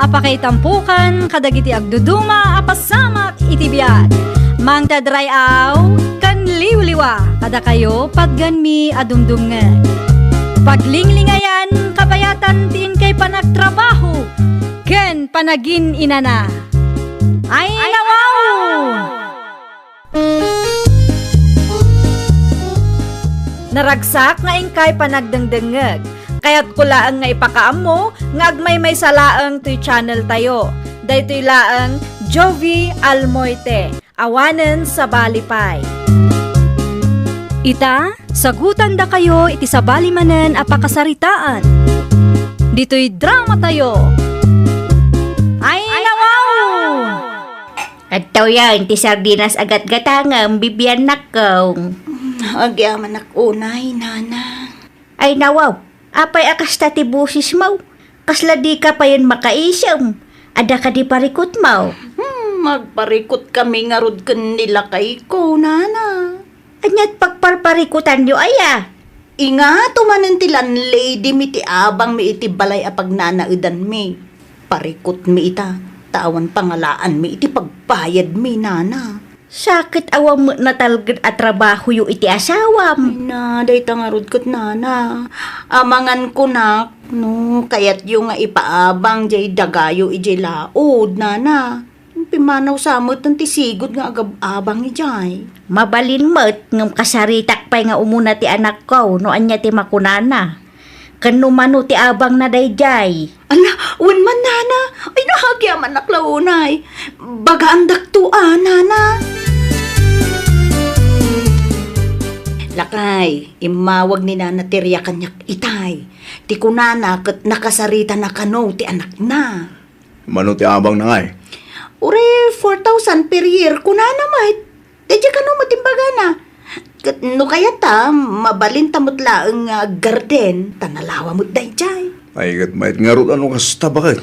apakay tampukan, kadagiti agduduma, apasamak itibiyat. Mang tadray aw, kan liwliwa, kada kayo pagganmi adumdumngan. Paglinglingayan, kapayatan tiin kay panagtrabaho, ken panagin inana. Ay nawaw! Naragsak nga ingkay panagdengdengeg. Kaya't kulaang nga ipakaam mo, nga agmay may salaang to'y channel tayo. Daytoy laang Jovi Almoite, awanen sa balipay. Ita, sagutan da kayo iti sa balimanen apakasaritaan. Dito'y drama tayo. Ay nawaw! At tao yan, ti sardinas agat-gatangam, bibiyan nakaw. Agyaman unay, nana. Ay nawaw, apay akas tati busis mo. Kasla di ka pa yun makaisam. Ada ka di parikot mo. Magparikot kami nga rod kanila kay ko, nana. Anyat pagparparikutan nyo aya. Inga, tumanan tilan lady mi ti abang mi iti balay apag nanaudan mi. Parikot mi ita, tawan pangalaan mi iti pagbayad mi, nana. Sakit awam mo na talgad at trabaho yu iti asawam. Na, day tangarod kot, nana. Amangan ko na, no, kayat yung nga ipaabang jay dagayo ijay laod, nana. Pimanaw samot ng tisigod nga agab-abang ijay. Mabalin mo't ng kasaritak pa'y nga umuna ti anak ko no anya ti makunana. Kanumano ti abang na dayjay. Ala, un man, nana. Ay, nahagyaman naklaunay. Bagaan daktuan, nana. Lakay, imawag ni nana tirya kanyak itay. Ti kunana kat nakasarita na kano ti anak na. Mano ti abang na nga eh. Ure, 4,000 per year. Kunana mait. Dadya kano matimbaga na. Kat no kaya ta, mabalin tamot laang garden. Tanalawa mo't dayjay. Ay, kat mait nga ron ano kasta bakit?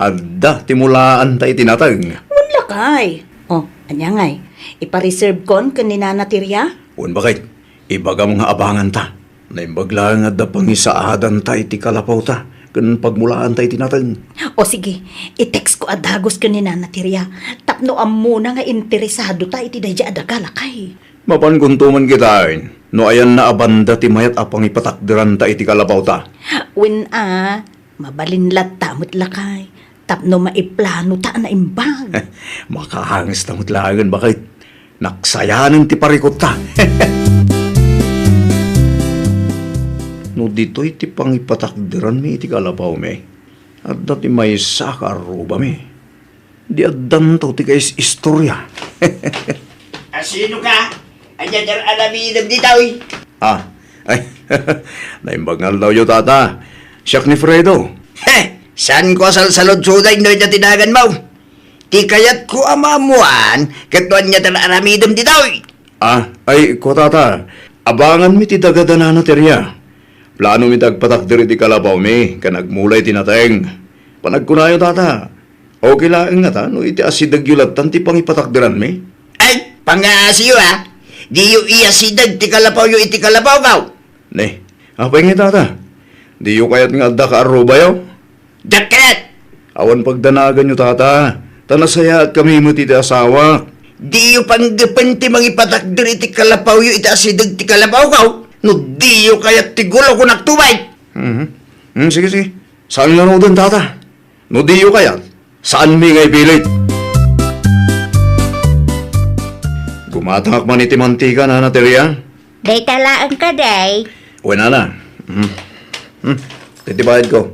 Adda, timulaan tayo tinatag. Wala kay. Oh, anya ngay. Ipa-reserve kon kanina na tirya? Un bakit? Ibaga mga abangan ta. Naimbagla nga da pangisaadan tayo ti kalapaw ta. Kan pagmulaan tayo tinatag. O sige, i-text ko adagos kanina na tirya. Tapno muna nga interesado tayo iti dadya adagala kay. Mapanguntuman kita no ayan na abanda ti mayat apang ipatakdiran ta iti kalapaw ta. When mabalinlat tamot lakay. Tapno maiplano ta na imbag. Makahangis tamot lagan bakit? Naksayanan ti parikot ta. No dito'y ti pangipatakdiran mi iti kalapaw me. At dati may sakaro ba me? Di addan to ti kais istorya. Sino ka? Anyan yung alamidam di tao eh. Ay, naimbagal daw yung tata. Siyak ni Fredo. San ko salsalod suday no yung tinagan mo? Ti kayat ko amamuan, katuan niya tala alamidam di tao eh. Ay, ko tata. Abangan mi ti dagadana na terya. Plano mi tagpatakdir iti kalapaw mi, kanagmulay tinateng. Panagkunayo tata. Okay lang nga ta, no iti asidag yulatan ti pangipatakdiran mi. Ay, pangasiyo ha. Di yu iya sidag ti kalapaw yu iti kalapaw kaw. Ne, apay nga tata. Di yu kayat nga da ka aruba yaw. Dakat! Awan pagdanagan nyo tata. Tanasaya at kami mo ti asawa. Di yu panggapan ti mangipatakdir iti kalapaw yu iti asidag ti kalapaw kaw. No di yu kayat ti gulo ko nagtubay. Sige, sige. Saan nga doon tata? No di yu kayat. Saan mi ngay pilit? Gumatangak man iti mantika na naterya. Day talaan ka day. Uwena na. Titibayad ko.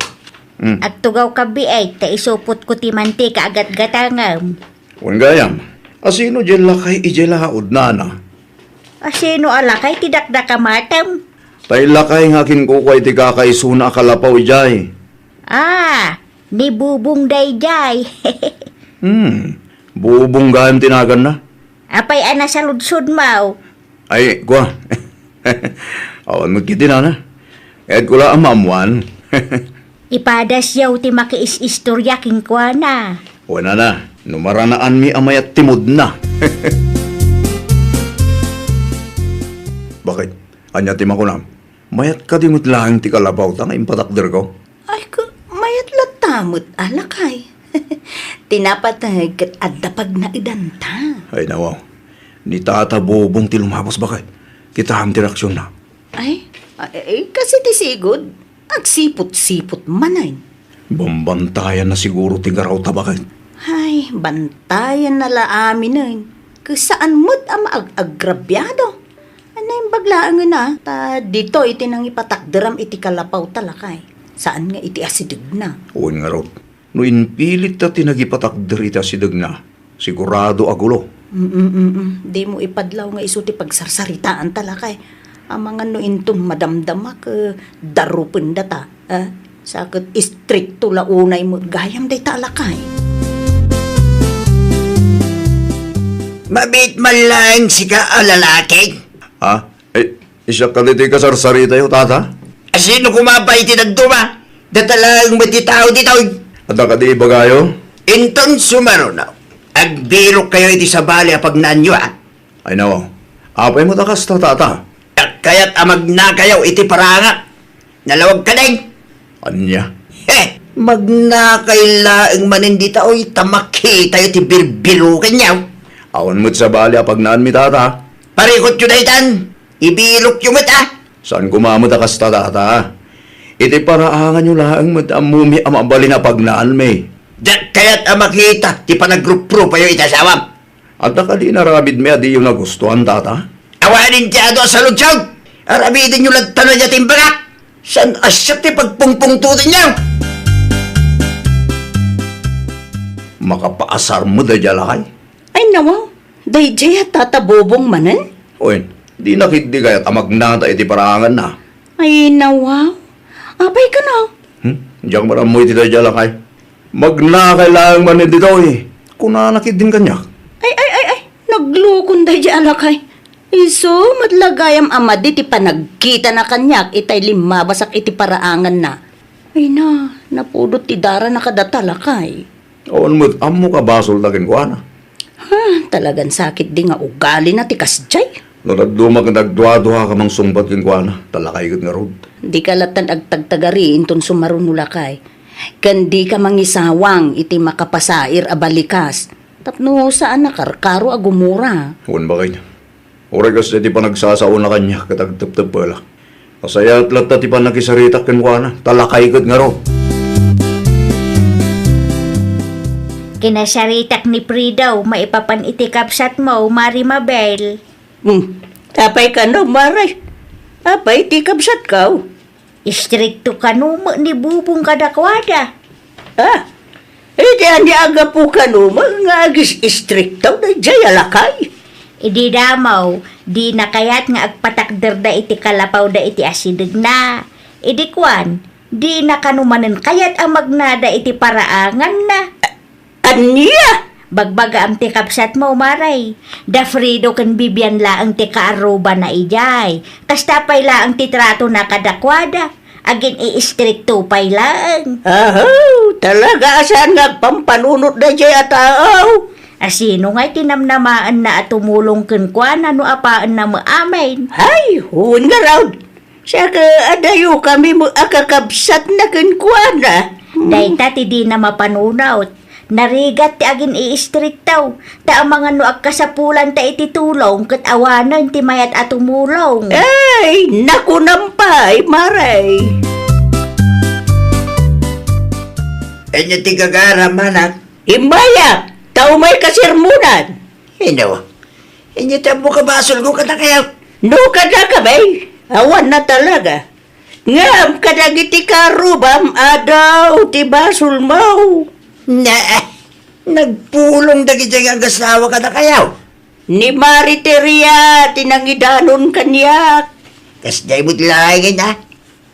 At tugaw ka biay, ta isupot ko ti mantika agat-gatangam. Uwan gayam. Asino dyan lakay ijay lahaod na na? Asino alakay tidakda ka matam? Tay lakay nga kinkukay ti kakaisuna kalapaw ijay. Ni bubong dayjay. Bubong gayam tinagan na. Apay ana sa ludsod mau. Ay, kwa. Awan mo kiti na na. Kahit ko lang ang mamuan. Ipadas yaw ti makiis-istorya king kwa na. Wala na. Numaranaan mi amayat timod na. Bakit? Anya ti makunam. Mayat ka dimot lang ti kalabaw ta nga impatakder ko. Ay, mayat lata. Amot alakay. Tinapatay kat adapag na idanta. Ay nawaw, ni Tata Bobong ti lumabas ba kay? Kita ang direksyon na. Ay, kasi ti sigod, agsipot-sipot manay. Bambantayan na siguro ti garaw tabakay. Ay, bantayan na la amin na Kasaan mo't ama agrabyado. Anay baglaan nga na, ta dito iti nang ipatakderam iti kalapaw talakay. Saan nga iti asidig na? Uwan nga raw, no inpilit ta tinagipatakder ita sidag na, sigurado agulo. Di mo ipadlaw nga iso ti pagsarsaritaan talakay. Ang mga no inton madamdamak, darupin data. Sakit istrikto launay mo, gayam day talakay. Mabit man lang si ka lalaki. Ha? Isyak ka dito kasarsarita yo, Tata? Sino kumapay tinagduma? Datalang matitao dito. Ada ka di bagayo? Inton sumaro na. Agbirok kayo iti sa bali apag nanyo Ay nawaw, apay mo takas ta, Tata. Kaya't amag na kayo iti paranga. Nalawag ka din. Anya? Magnakailaang manindita oy tamaki tayo ti birbirukan niyaw. Awan mo't sa bali apag naan mi, Tata. Parikot yun daytan. Ibilok yung mata. Saan kumamot akas ta, Tata? Iti paraangan nyo lang amumi amabali na pagnaan may. Kaya't amakita ti panagrupro pa yung itasawam. At ka di naramid may adi yung nagustuhan, Tata? Awanin ti ado sa lutsog. Arabidin yung lagtano niya timbara. San asyat ti pagpungpungtutin niya. Makapaasar mo da jalakay. Ay nawaw, day jaya tatabobong manan? Uy, di nakidi kaya't amagnata iti paraangan na. Ay nawaw, abay ka na. Diyak maramoy ti da jalakay. Magnakay lang man dito eh. Kuna nakid din kanyak. Ay, naglukon day jaya alakay. Iso, madlagayam amadi ti panagkita na kanyak, itay limabasak iti paraangan na. Ay na, napudot ti dara na kadatalakay. Awan mo't amo ka basol tagin ko na. Talagang sakit di nga ugali na ti kasjay. No nagdumag nagduwa-duwa ka mang sumbat kin ko na. Talakay kat nga rod. Di ka latan agtagtagariin ton sumarunulakay. Kandi ka mangisawang iti makapasair abalikas. Tapno saan nakarkaro agumura. Huwag ba kayo? Oray kasi di pa nagsasaon na kanya katagtap-tap pala. Masaya at lahat ti pa nakisaritak kin ko na. Talakay kat nga rod. Kinasaritak ni Pridaw, maipapan itikapsat mo, Mari Mabel. Apay ka no, maray. Apay, tikabsat ka. Istrikto kanumo ni Bubong kadakwada. Di andi aga po ka no, mga agis istriktaw na jaya lakay. Idi damaw, di na kayat nga agpatakder da iti kalapaw da iti asidig na. Idi kwan, di na kanumanen kayat ang magnada iti paraangan na. Anya? Bagbaga am ti kapsat mo, Maray. Da Frido kan Bibian laang ti kaaruba na ijay. Kastapay laang ti trato na kadakwada. Agin i-stricto pay laang. Talaga asan nga pampanunot na jaya tao? Asino nga tinamnamaan na at tumulong ken kwa na no apaan na maamin. Ay, huwag nga raw. Saka adayo kami mo akakabsat na kinkwana. Dahita ti di na mapanunaw. Narigat ti agin i-strictaw. Ta ang mga nuag kasapulan ta iti tulong kat awanan ti mayat at tumulong. Ay, naku nampay, maray. Enya ti gagara manak. Imaya, tao may kasirmunan. Enya ti mo kabasol ko kada kayo. No kada kami, awan na talaga. Ngam kadagiti karubam adaw ti basul mo. Nagpulong dagiti ang gasawa kada kayo. Ni Mariteria, tinangidanon kanyak. Kasday mo tilangin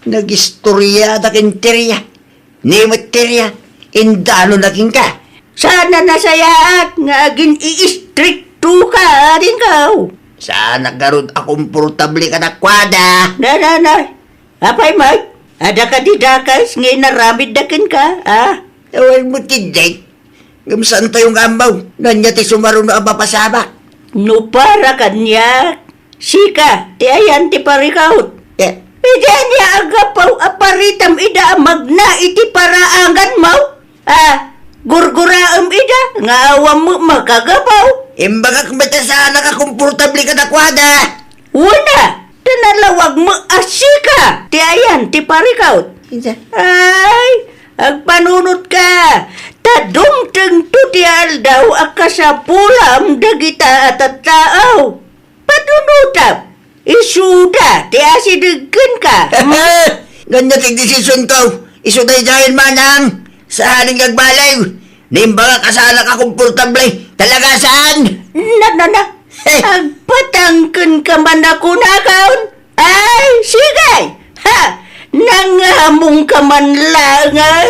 Nagistorya da kinteriya. Ni materia, indano naging ka. Sana nasayaat nga agin i-stricto ka rin ka. Sana garod akomportable ka na kwada. Na. Apay, Mike. Ada ka didakas ngay naramid dakin ka, Ewan mo tinday. Gamsan tayong ambaw. Nanya ti sumaro na abapasabak. No para kanyak. Sika, ti ayan ti parikaut. Ida niya agapaw aparitam ida magna iti paraangan mo. Gurguraam ida, nga awam mo makagabaw. Imbagak matasana ka komportable ka dakwada. Wala, tanalawag mo asika. Ti ayan, ti parikaut. Ay, agpanunot ka. Tadungteng tutial daw akasapulam dagita at tao. Panunutap, isuda, ti asidagkan ka. Ganyan ting desisyon ko. Isuday dahil manang. Sa haling agbalay. Nimbaga kasana ka komportable. Talaga saan? Na. Agpatangkan ka man ako na kaon. Ay, sige. Ha, nangamong ka man langan.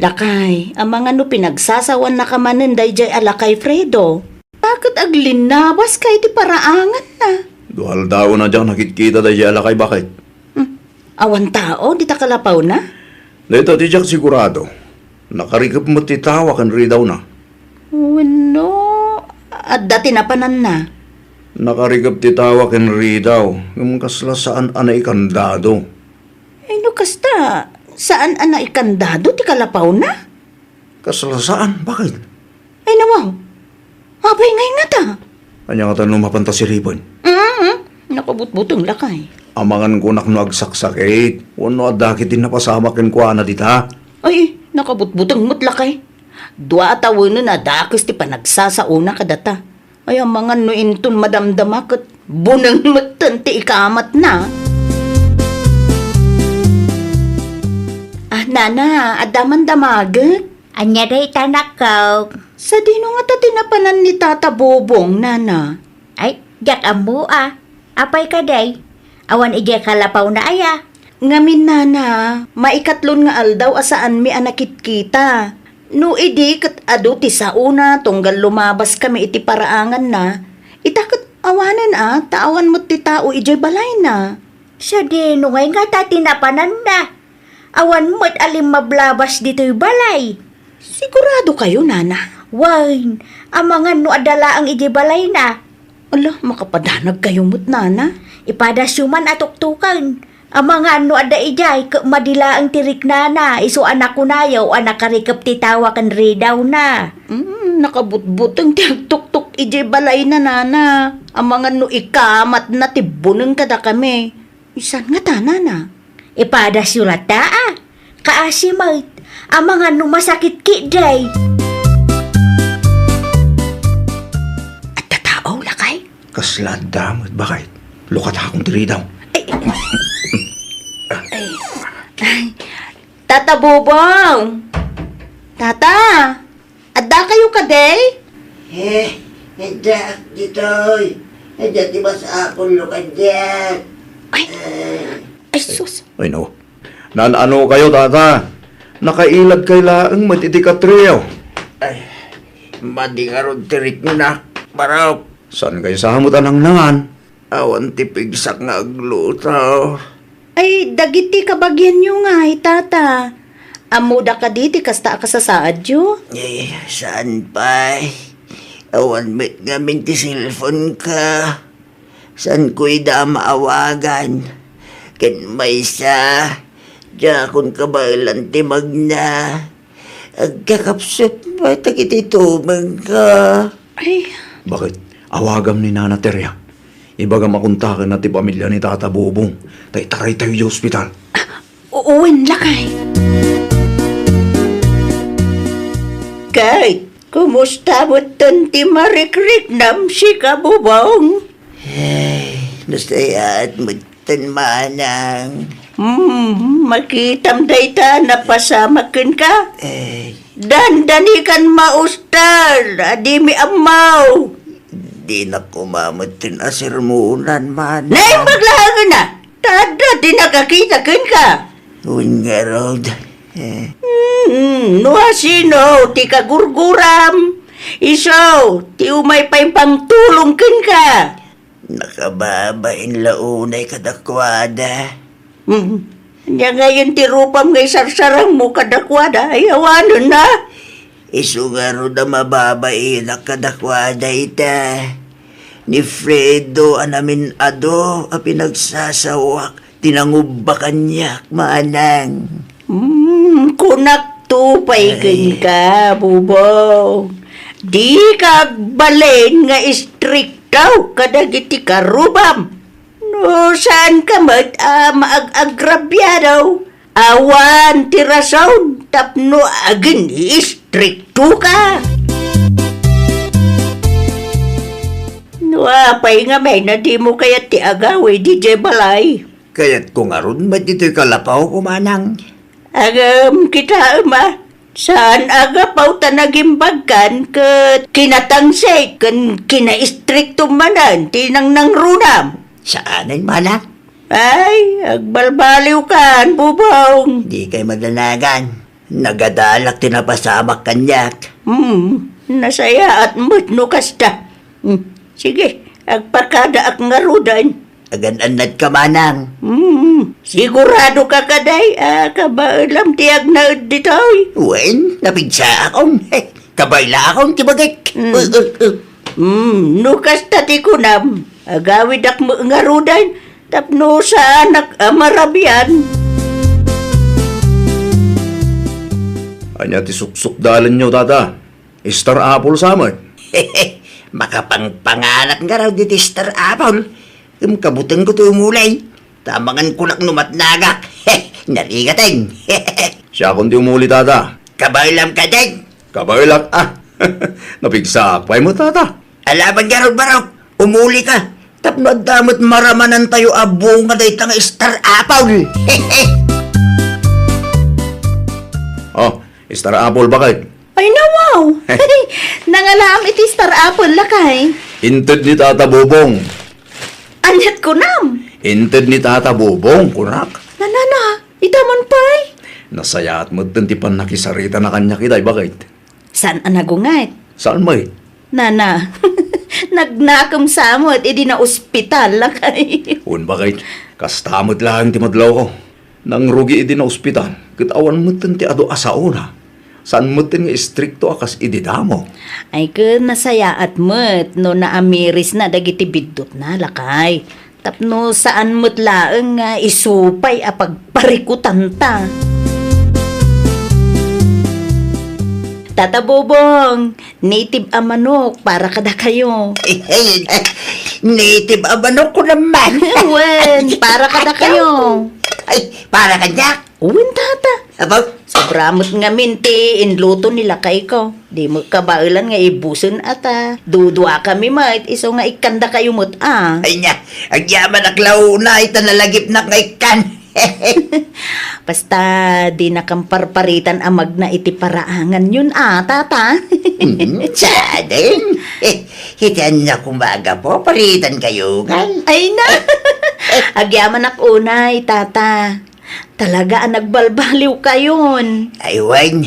Lakay, ang mga no pinagsasawan na kamanin dayjay alakay Fredo. Bakit aglinabas kay ti paraangan na? Duhal daw na dyan nakikita dahil siya alakay bakit? Awan tao, di ta kalapaw na? Dito ti Jack sigurado. Nakarikap mo ti tawa kan ri daw na. Wano, at dati na panan na. Nakarikap ti tawa kan ri daw. Yung kasla saan anay kandado. Ay no kasta, saan ana ikandado ti kalapaw na? Kasla saan? Bakit? Ay nawaw, abay ngay nga ta. Kanya nga tanong mapanta si Ribon. Nakabutbutong lakay. Amangan ko nak no agsaksakit. Wano adakit din napasama ken ko ana dita. Ay, nakabutbutong mutlakay. Dua atawin na dakis ti panagsasauna kadata. Ay, ang mga nuintun madamdamakot. Bunang matan ti ikamat na. Nana, adaman damagat. Anya day tanakaw. Sa dino nga ta tinapanan ni Tata Bobong, Nana. Ay, jak ambo Apay ka day. Awan ije kalapaw na aya. Ngamin, Nana, maikatlon nga aldaw asaan mi anakit kita. No idi kat adu ti sauna tunggal lumabas kami iti paraangan na. Itakot awanan taawan mo ti tao ije balay na. Sa dino ngay nga ta tinapanan na. Awan mo't alim mablabas dito'y balay. Sigurado kayo, Nana. Wain, amangan no adala ang ije balay na. Ala, makapadanag kayo mo't, Nana. Ipadasuman atuktukan. Amangan no ada ijay, madila ang tirik na iso anak ko na yaw, anak karikap titawa kan redaw na. Nakabutbut ang tuk-tuk ije balay na, Nana. Amangan no ikamat na tibunang kada kami. Isan nga ta, Nana? Ipadasulat ta Kaasimay, amangan no masakit ki day. At tatao, lakay? Kasla damot bakit? Lukat akong diri daw. Tata Bobong! Tata! Adda kayo kaday? Edak ditoy. Edak di ba sa akong lukadyan? Ay, sus! Ay no. Ano kayo tata? Nakailag kay laang matitikatriyaw. Ay, madingarod tirik na. Paraw. San kayo sa hamutan ng nangan? Awan tipigsak nga aglutaw. Ay, dagiti kabagyan nyo nga, tata. Amuda ka diti kasta ka sa saad yo? Saan pa? Awan mit nga minti cellphone ka. Saan ko'y da maawagan? Ken may sa, jakon kabailan timag na. Agkakapsot ba takiti tumag ka? Ay, Bakit? Awagam ni Nana Teria. Ibaga makuntakan na ti pamilya ni Tata Bobong. Taray tayo sa ospital. uuwin lakay. Kay, kumusta mo ti marikrik nam si kabubong? Nasayaat mo manang. Makitam dayta napasamakin ka? Dandani kan maustal, adimi amaw. Di na kumamatin asirmunan man. Nay, maglahagan na! Tada, di nakakita kan ka. Ungarod. No sino, ti kagurguram. Iso, ti umay pa pangtulong kan ka. Nakababain launay kadakwada. Nya ngayon ti rupam ngay sarsarang mo kadakwada, ayawanon na. Isu nga ro na mababay na kadakwada ita. Ni Fredo anamin ado a pinagsasawak tinangubba kanyak manang. Kunak tupay ka, bubong. Di ka balen nga istriktaw kadagiti karubam. No, saan ka maag-agrabyadaw? Awan tirasaw, tapno agin istrikto ka. No, apay nga may na di mo kaya ti agawi di jay balay. Kaya't kung aron ba't ito'y kalapaw ko manang? Agam kita ama, saan agapaw tanagimbagkan kat kinatangsay kan kinaistrikto manan tinang nang runam. Saanin manang? Ay, agbalbaliw kan, bubong. Di kay madanagan. Nagadalak tinapasamak kanyak. Nasaya at mutno kasta. Sige, agpakada ak ngarudan. Agan-anad ka manang. Sigurado ka kaday, kabailam tiyag na ditoy. Wen, napigsa akong. Kabayla akong tibagik. Nukas tati kunam. Agawid ak mo ngarudan. Tapno sa anak amarabyan. Anya ti suksukdalan nyo, tata. Star Apple Summer. Makapangpanganak nga raw di Star Apple. Kabutan ko to umulay. Tamangan ko lang numatnagak. Narigateng. Siya kundi umuli, tata. Kabaylam ka din. Kabaylak, napigsak pa'y mo, tata. Alaban ka raw baraw. Umuli ka. Tapno damot maramanan tayo abong nga day tanga Star Apple. Star Apple bakit? Ay nawaw! Nangalam iti Star Apple lakay. Inted ni Tata Bobong. Anyat ko nam. Inted ni Tata Bobong, kunak. Nanana, itaman pa'y. Nasaya at magtantipan nakisarita na kanya kitay, bakit? San anagungay? Saan may? Nana, nagnakam samot, edi na ospital lakay. Un bakit? Kastamot lang ti madlaw ko. Nang rugi idi na ospital, kitawan mo ti ado asauna. Saan mo nga istrikto akas ididamo? Ay ka nasaya at mat, no naamiris na dagiti bidot na lakay. Tapno saan mo't laeng nga isupay apagparikutan ta. Tata Bobong, native a manok para kada kayo. Native abanok ko naman. Wen, para kada kayo. Ay, para kanyak. Uwin tata. Abaw, Sobramot nga minti, inluto nila kay ko. Di mo kabailan nga ibuson ata. Dudwa kami mat, iso nga ikanda kayo mo't ay niya, agyaman aklaw na itanalagip na kay kan. Basta di nakamparparitan amag na iti paraangan yun tata. Sading. Hitan na kumaga po, paritan kayo kan. Ay na! Agyaman ak unay, tata. Talaga nagbalbaliw kayon. Ay, wan.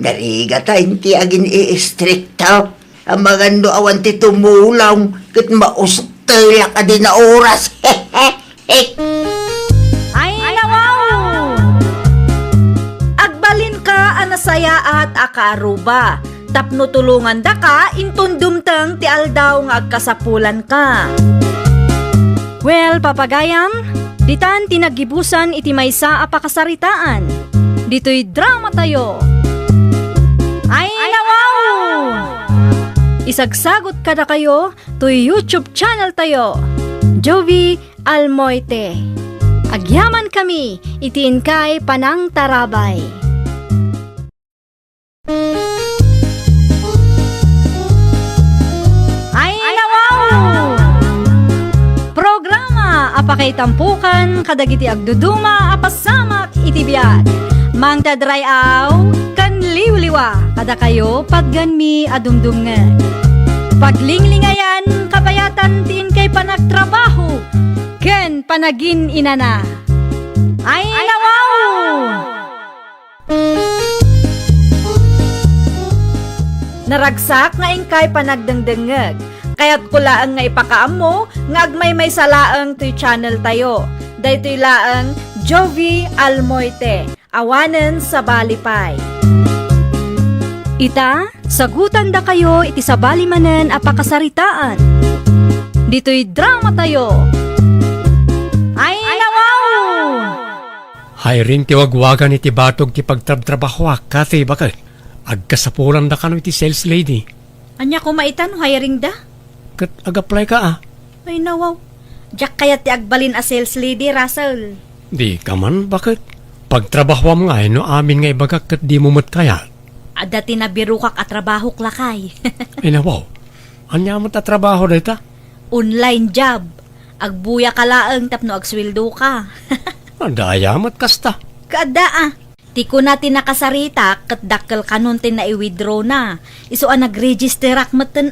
Nariga tayo, ti agin i-stricto. Ang magando awan ti tumulaw, kat maustala ka din na oras. Ay, nawaw! Agbalin ka anasaya at akaaruba. Tapno tulungan da ka, intundumtang ti aldaw nga agkasapulan ka. Well, papagayam, ditan tinagibusan iti maysa a pakasaritaan. Dito'y drama tayo. Ay, nawaw! Isagsagot ka na kayo to YouTube channel tayo. Jovi Almoite. Agyaman kami, itiin kay Panang Tarabay. Ay, nawaw! Programa apakay tampukan kadagiti agduduma apasamak itibiyat. Mang tadrayaw kan liwliwa kada kayo pagganmi adumdumngan. Paglinglingayan kapayatan tiin kay panagtrabaho ken panagin inana. Ay, nawaw! Naragsak nga ingkay panagdengdengeg. Kaya't kulaan nga ipakaam mo, nga agmay may salaang to'y channel tayo. Daytoy laang Jovi Almoite, awanen sa Balipay. Ita, sagutan da kayo iti sabali manen a pakasaritaan. Dito'y drama tayo. Ay, nawaw! Hayring ti wagwagan iti batog ti pagtrabtrabahwak kati bakit? Agkasapulan da kano iti sales lady. Anya ko maitan, hiring da? Kat ag-apply ka Ay, nawaw. Diyak kaya ti agbalin a sales lady, Russell. Di ka man bakit? Pagtrabahwam nga no amin nga ibagak kat di mo mat kaya. Ada tinabirukak at trabaho klakay. Inawaw, anya mo ta trabaho dita? Online job. Agbuya ka laang tapno agsweldo ka. Andaya mat kasta. Kada Ti ko natin nakasarita kat dakkel kanon tin na i-withdraw na. Iso nag-register akmeten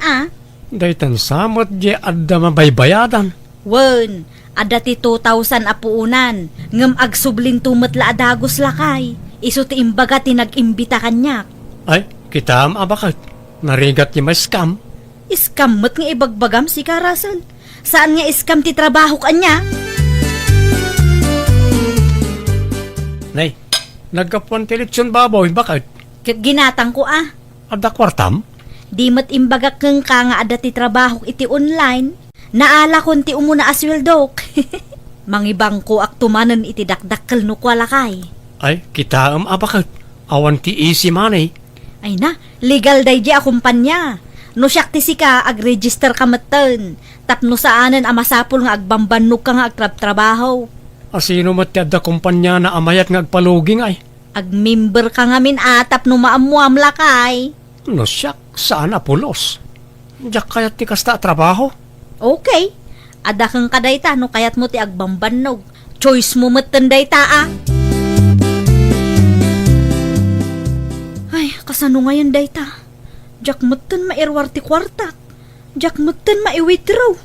Daytan samot di adda mabaybayadan. Wen, ada ti 2,000 apuunan. Ngem agsublin tumetla adagos lakay. Iso ti imbaga ti nag-imbita kanyak. Ay, kita am abakit. Narigat ni may scam. Iskam met nga ibagbagam si ka, Russell. Saan nga iskam ti trabaho kanya? Nay, nagkapuan ti lechon baboy, bakit? Kat ginatang ko Adda kwartam? Di mat imbaga keng ka nga ada ti trabaho iti online. Naala kon ti umuna aswildok. Mangibang ko aktumanen iti dakdakkel no kwalakay. Ay, kita am abakit. Awan ti easy money. Ay na, legal day di akumpanya. No siyak ti sika, ag-register ka matan. Tapno saanan amasapol nga agbambannog ka nga agtrab-trabaho. Asino mat ti adda kumpanya na amayat nga agpaluging ay? Ag-member ka nga min atap no maamuam lakay. No siyak, saan apulos? Diyak kayat ti kasta trabaho? Okay, ada kang kadayta no kayat mo ti agbambannog. Choice mo matan dayta Ay, kasano ngayon dayta? Diyak matan mairwar ti kwartak. Diyak matan maiwithdraw.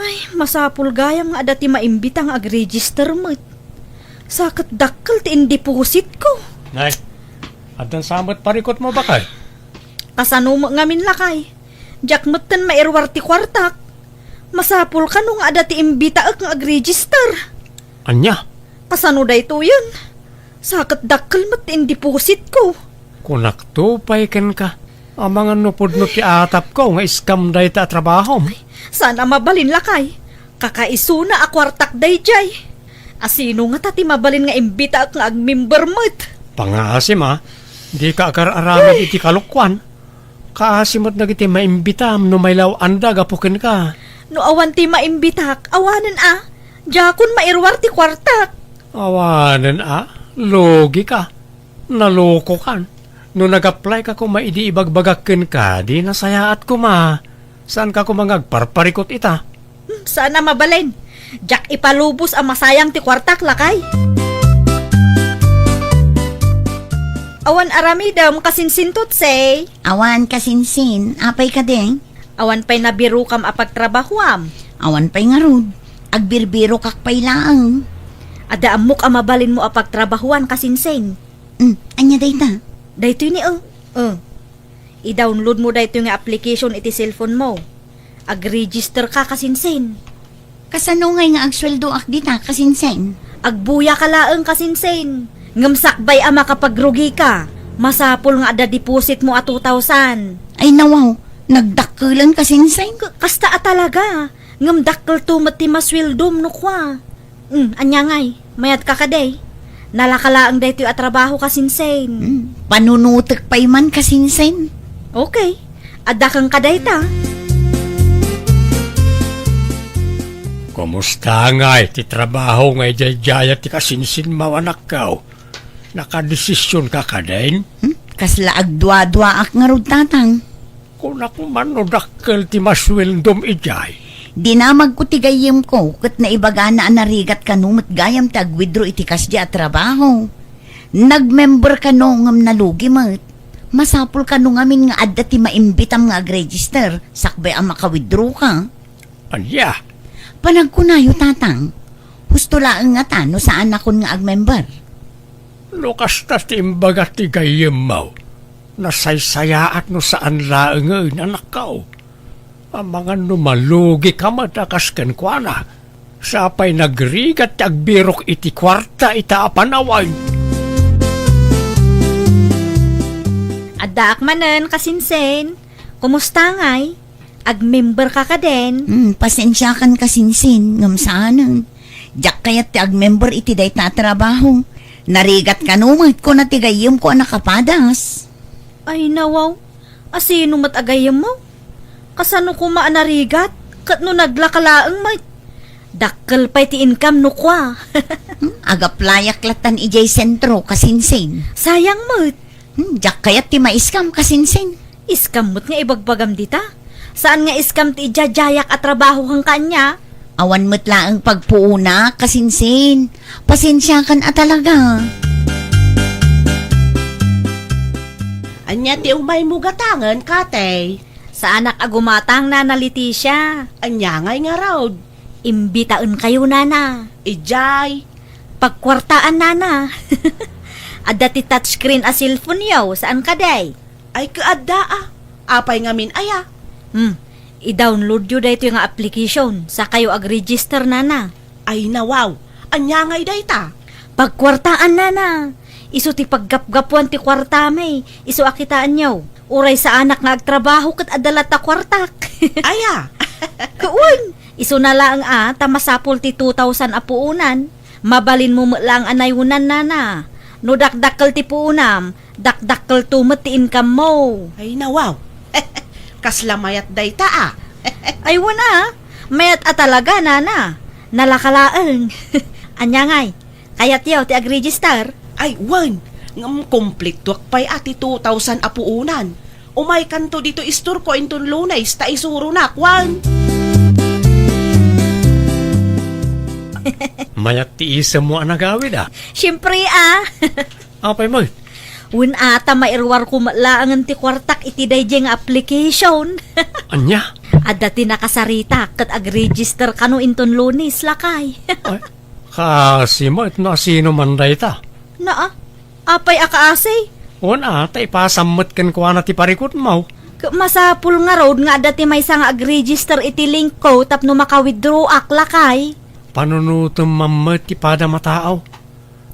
Ay, masapul gayang nga ada ti maimbitang ag-register mo't. Sakat dakkel ti in-deposit ko. Nay, adan samot parikot mo bakal? Kasano mo ngamin lakay. Diyak matan mairwar ti kwartak. Masapul ka nung ada ti imbita ang ag-register. Anya, Kasano dayto yun? Sakat dakkel mat ti in-deposit ko. kunak tupay ken ka. Amangan no pudno ti atap ko nga iskam day ta trabaho. Sana mabalin lakay. Kakaisuna akwartak dayjay. Asino nga tati mabalin nga imbita ang ag-member mo't. Pangasim di ka akar-aramid iti kalukwan. Kaasimot na kiti maimbitam no may law anda gapukin ka. No awan ti maimbitak, awanan Jakon mairwar ti kwartak. Awanan logi ka. Naloko kan. No nag-apply ka kung maidi ibagbagakin ka, di nasayaat ko Saan ka kumangag parparikot ita? Sana mabalin. Jak ipalubos ang masayang ti kwartak lakay. Awan aramidam kasinsintot say. Awan kasinsin, apay ka ding. Awan pa'y nabiru kam apagtrabahuam. Awan pay nga rod. Agbirbiro kakpay lang. Ada amok ang mabalin mo apagtrabahuan kasinsin. Anya dayta? Dayto ni I-download mo dayto nga application iti cellphone mo. Ag-register ka kasinsin. Kasano ngay nga agsweldo ak dita kasinsen? Agbuya ka laeng kasinsin. Ngamsakbay ama kapag rugi ka. Masapol nga ada deposit mo 2,000. Ay nawaw, nagdakkelan kasinsen. Kasta talaga. Ngamdakkel tumat ti maswildom no kwa. Anya ngay, mayat ka kaday. Nalakalaang dayto at trabaho kasinsin. Panunutek pay man kasinsen. Okay, ada kang kadayta. Kumusta nga ti trabaho nga ijayjaya ti kasinsin mawanak ka? Nakadesisyon ka ka din? Kasla agdwa-dwa ak nga rod tatang. Kung ako man no dakkel ti maswildom ijay. Dinamag ko ti gayem ko, kat na ibaga na anarigat ka no, mat gayam tag-withdraw iti kasya at trabaho. Nag-member ka no ngam nalugi mat. Masapul ka no ngamin nga adda ti maimbitam nga ag-register, sakbay ang maka-withdraw ka. Anya, Panagkunayo tatang, husto laang nga tano saan akon nga ag-member. lukas ta ti imbaga ti gayem mo. Nasaysayaat no saan laang anak ka. Ang mga numalugi ka matakas kenkwana. Sapay nagrigat agbirok iti kwarta ita apanaway. Adda akmanen kasinsen. Kumusta ngay? Ag-member ka ka din? Pasensya kan kasinsin, ngam saanan. Jak kayat ti ag-member iti day tatrabaho. Narigat ka numat ko na tigayim ko nakapadas. Ay nawaw, asino matagayam mo? Kasano ko maanarigat? Kat no naglakalaang may dakkel pa'y ti income no kwa. Agaplayak latan ijay sentro kasinsin. Sayang mo't. Jak kayat ti maiskam kasinsin. Iskam mo't nga ibagbagam dita. Saan nga iskam ti ijajayak at trabaho kang kanya? Awan mo't laang pagpuuna kasinsin. Pasensya kan talaga. Anya ti umay mo gatangan, kate. Sa anak agumatang na Leticia. Anya ngay nga raw. Imbitaan kayo nana. Ijay. Pagkwartaan nana. Adda ti touchscreen a cellphone yaw. Saan ka day? Ay kaadda Apay ngamin aya. I-download yun dahito yung application. Sa kayo ag-register nana. Ay nawaw. Anya ngay dayta. Pagkwartaan nana. Iso ti paggapgapuan ti kwarta may. Iso akitaan yaw. Uray sa anak nga agtrabaho kat adalat ta kwartak. Aya. Kuun. Iso na lang tamasapul ti 2,000 apuunan. Mabalin mo lang anayunan nana. No dakdakkel ti puunam, dakdakkel tumet ti income mo. Ay nawaw. Kaslamayat dayta Ay wala. Mayat talaga nana. Nalakalaeng. Anya ngay. Kayat yaw ti ag-register. Ay wan. Ngam complete tuwak pa'y ati 2,000 apuunan. Umay kanto dito istur ko inton lunay sta isuro na kwan. Mayat ti isa mo ang nagawid Siyempre Apay mo? Win ata mairwar ko malaangan ti kwartak iti dayjay nga application. Anya? Adda ti nakasarita kat ag-register kano inton lunis lakay. Ay, kasi mo at nasino man dayta. Naa, apay akaasay. Una, ta ipasamot kan kwa na ti parikot mo. Masapul nga road nga adda ti may nga ag-register iti link ko tapno maka-withdraw ak lakay. Panunutom mamat ti pada mataaw.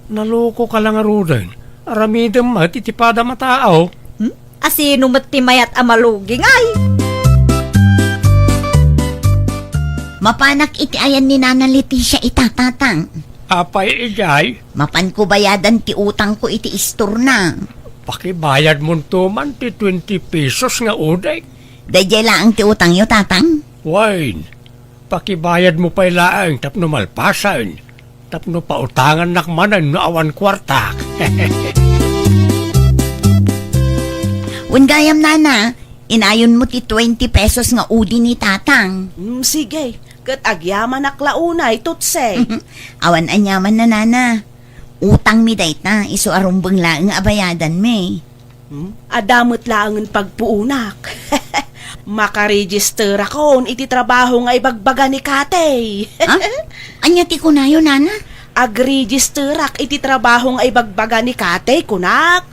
Naloko ka lang arudan. Aramidam mat iti pada mataaw. Asino ti mayat amaluging ay. Mapanak iti ayan ni Nana Leticia itatatang. Apay ijay, Mapan ko bayadan ti utang ko iti istor na. pakibayad mo tuman ti 20 pesos nga uday. Dayjay laang ti utang yo tatang. Wine, pakibayad mo pa'y laang tapno malpasan. Tapno pautangan nakmanan no awan kwarta. Ungayam nana, inayon mo ti 20 pesos nga udi ni tatang. Sige. Kat agyaman aklaunay tutse. Awan anyaman na nana. Utang mi dayta, iso arumbang laang abayadan me. Adamot laangan pagpuunak. Makaregister akon iti trabaho nga ibagbaga ni Kate. Ha? Anya ti kunayo nana? Ag-register ak iti trabaho nga ibagbaga ni Kate, kunak.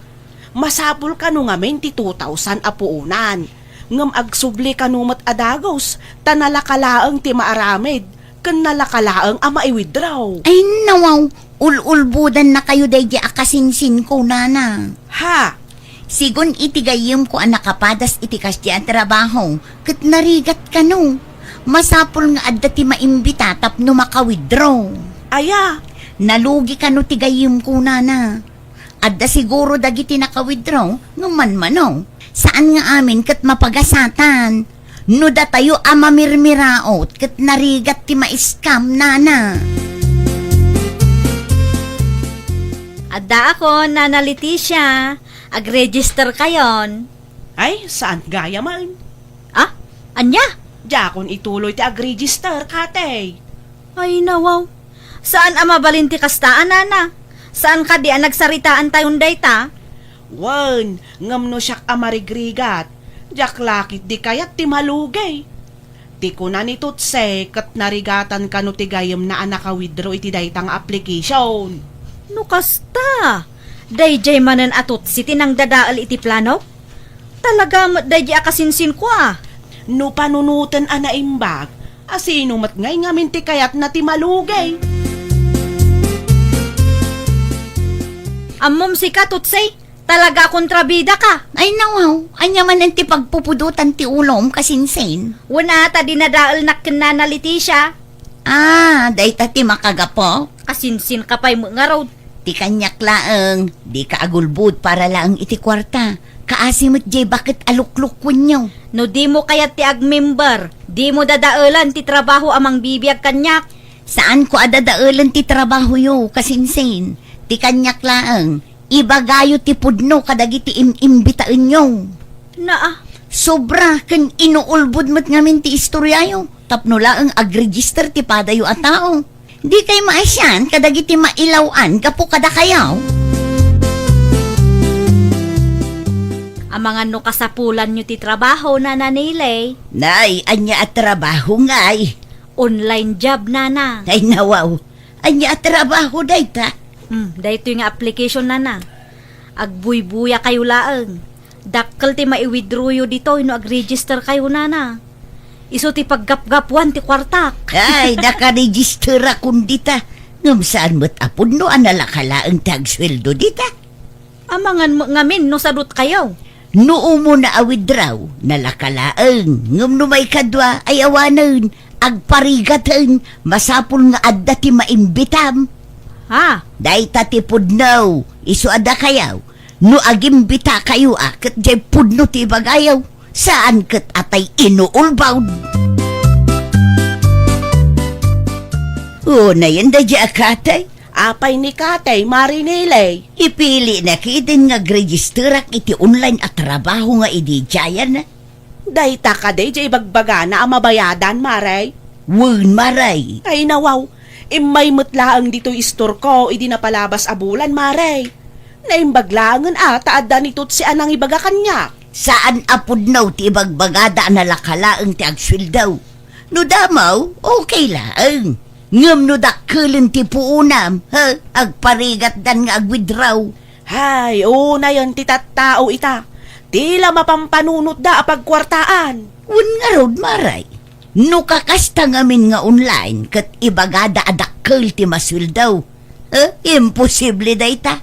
Masapul ka no nga men ti 2,000 apuunan. Ngam agsubli ka no mat adagos, tanalakalaang ti maaramid, kan nalakalaang ama i-withdraw. Ay nawaw, ululbudan na kayo daydi akasinsin ko nana. Ha? Sigon itigayim ko ang nakapadas itikas di ang trabaho, kat narigat ka no. Masapul nga adda ti maimbita tapno maka-withdraw. Aya, Nalugi ka no tigayim ko nana. Adda siguro dagiti naka-withdraw, numan-manaw. Saan nga amin kat mapagasatan? No da tayo amamirmiraot kat narigat ti maiskam nana. Adda ako, Nana Leticia. Ag-register kayon. ay saan gaya man? Anya? Jakon ituloy ti ag-register, Kate. Ay nawaw. Saan mabalin ti kastaan, Nana? Saan ka di nagsaritaan tayon dayta? Wan, ngam no siyak amarigrigat. Jak lakit di kayat ti malugay. Ti ko na ni Tutse, kat narigatan ka no ti gayam na anaka-withdraw iti daytang application. No kasta. Dayjay manan atot si tinang dadaal iti plano? Talaga dayjay akasinsin ko No panunutan anaimbag, asino mat ngay ngamin ti kayat na ti malugay. Ammom si ka, Tutsay. Talaga kontrabida ka. Ay nawaw, anya man ang ti pagpupudutan ti ulom kasinsin. Wala ta dinadaal na kinana Leticia. Ah, day ta ti makagapo. Kasinsin ka pa'y mga raw. Ti kanyak laeng, di ka agulbud para laeng iti kwarta. Kaasimot jay bakit alukluk kunyo. No di mo kaya ti ag-member. Di mo dadaalan ti trabaho amang bibiyag kanyak. Saan ko adadaalan ti trabaho yo kasinsin? Ti kanyak laeng, ibagayo ti pudno kadagiti imbitaan nyo. Na Sobra kan inuulbud mo't ngamin ti istoryayo. Tapno laeng ag-register ti padayo a tao. Di kay maasyan kadagiti mailawan kapo kada kayaw. Amangan no kasapulan nyo ti trabaho na nanilay. Nay, anya at trabaho ngay. Online job na. Ay nawaw, anya at trabaho day ta. Dahito yung application na. Agbuy-buya kayo laeng. Dakkel ti maiwithdraw yo dito, ino ag-register kayo na. Iso ti paggap-gapuan ti kwartak. Ay, nakaregister akong dita. Ngam saan mo't apod no analakalaang tagsweldo dita. Amangan mo ngamin no sadot kayo. Noo mo na awithdraw, nalakalaang. Ngam no may kadwa ay awanan. Agparigatan, masapul nga adda ti maimbitam. Ha? Day ti pudnaw, iso ada kayaw. No agimbita kayo kat jay pudno ti bagayaw. Saan kat atay inuulbaw? O, na yan da dya akatay. Apay ni Katay, marinilay. Ipili na kitin nga registerak iti online at trabaho nga idi jayan na. Day ta ka day jay bagbaga na ang mabayadan, maray. Wun maray. Ay nawaw, imay mutlaang dito istor ko, idi napalabas abulan, maray. Naimbaglangan taadda nito't si anang ibaga kanya. Saan apod naw ti bagbagada na lakalaang ti agswildaw? No damaw, okay lang. Ngam no dakkelin ti puunam, ha? Agparigat dan nga agwidraw. Hay, na yon ti tattao ita. Tila mapampanunot da apagkwartaan. Wun nga rod maray. No kakasta ngamin nga online kat ibagada adakkel ti maswildaw. Imposible da ita.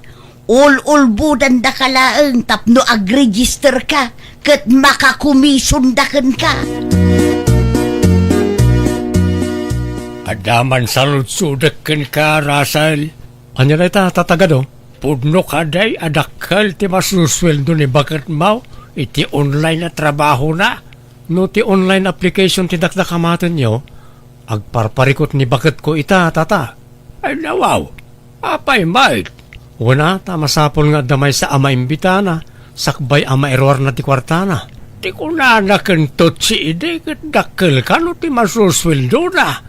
All budan da kalaang tapno ag-register ka kat makakumisundakan ka. Adaman sa lutsudakan ka, Russell. Anya na ita, tatagado? Pudno ka day, adakal ti masusweldo ni bakat mau, iti online na trabaho na. No ti online application ti dakdakamatan nyo, agparparikot ni bakat ko ita, tata. Ay nawaw, apay mait. Una, tamasapol nga damay sa ama imbitana, sakbay ama error na ti kwartana. Ti kunanakan tot si ide, kat dakal ka no ti masusweldo na.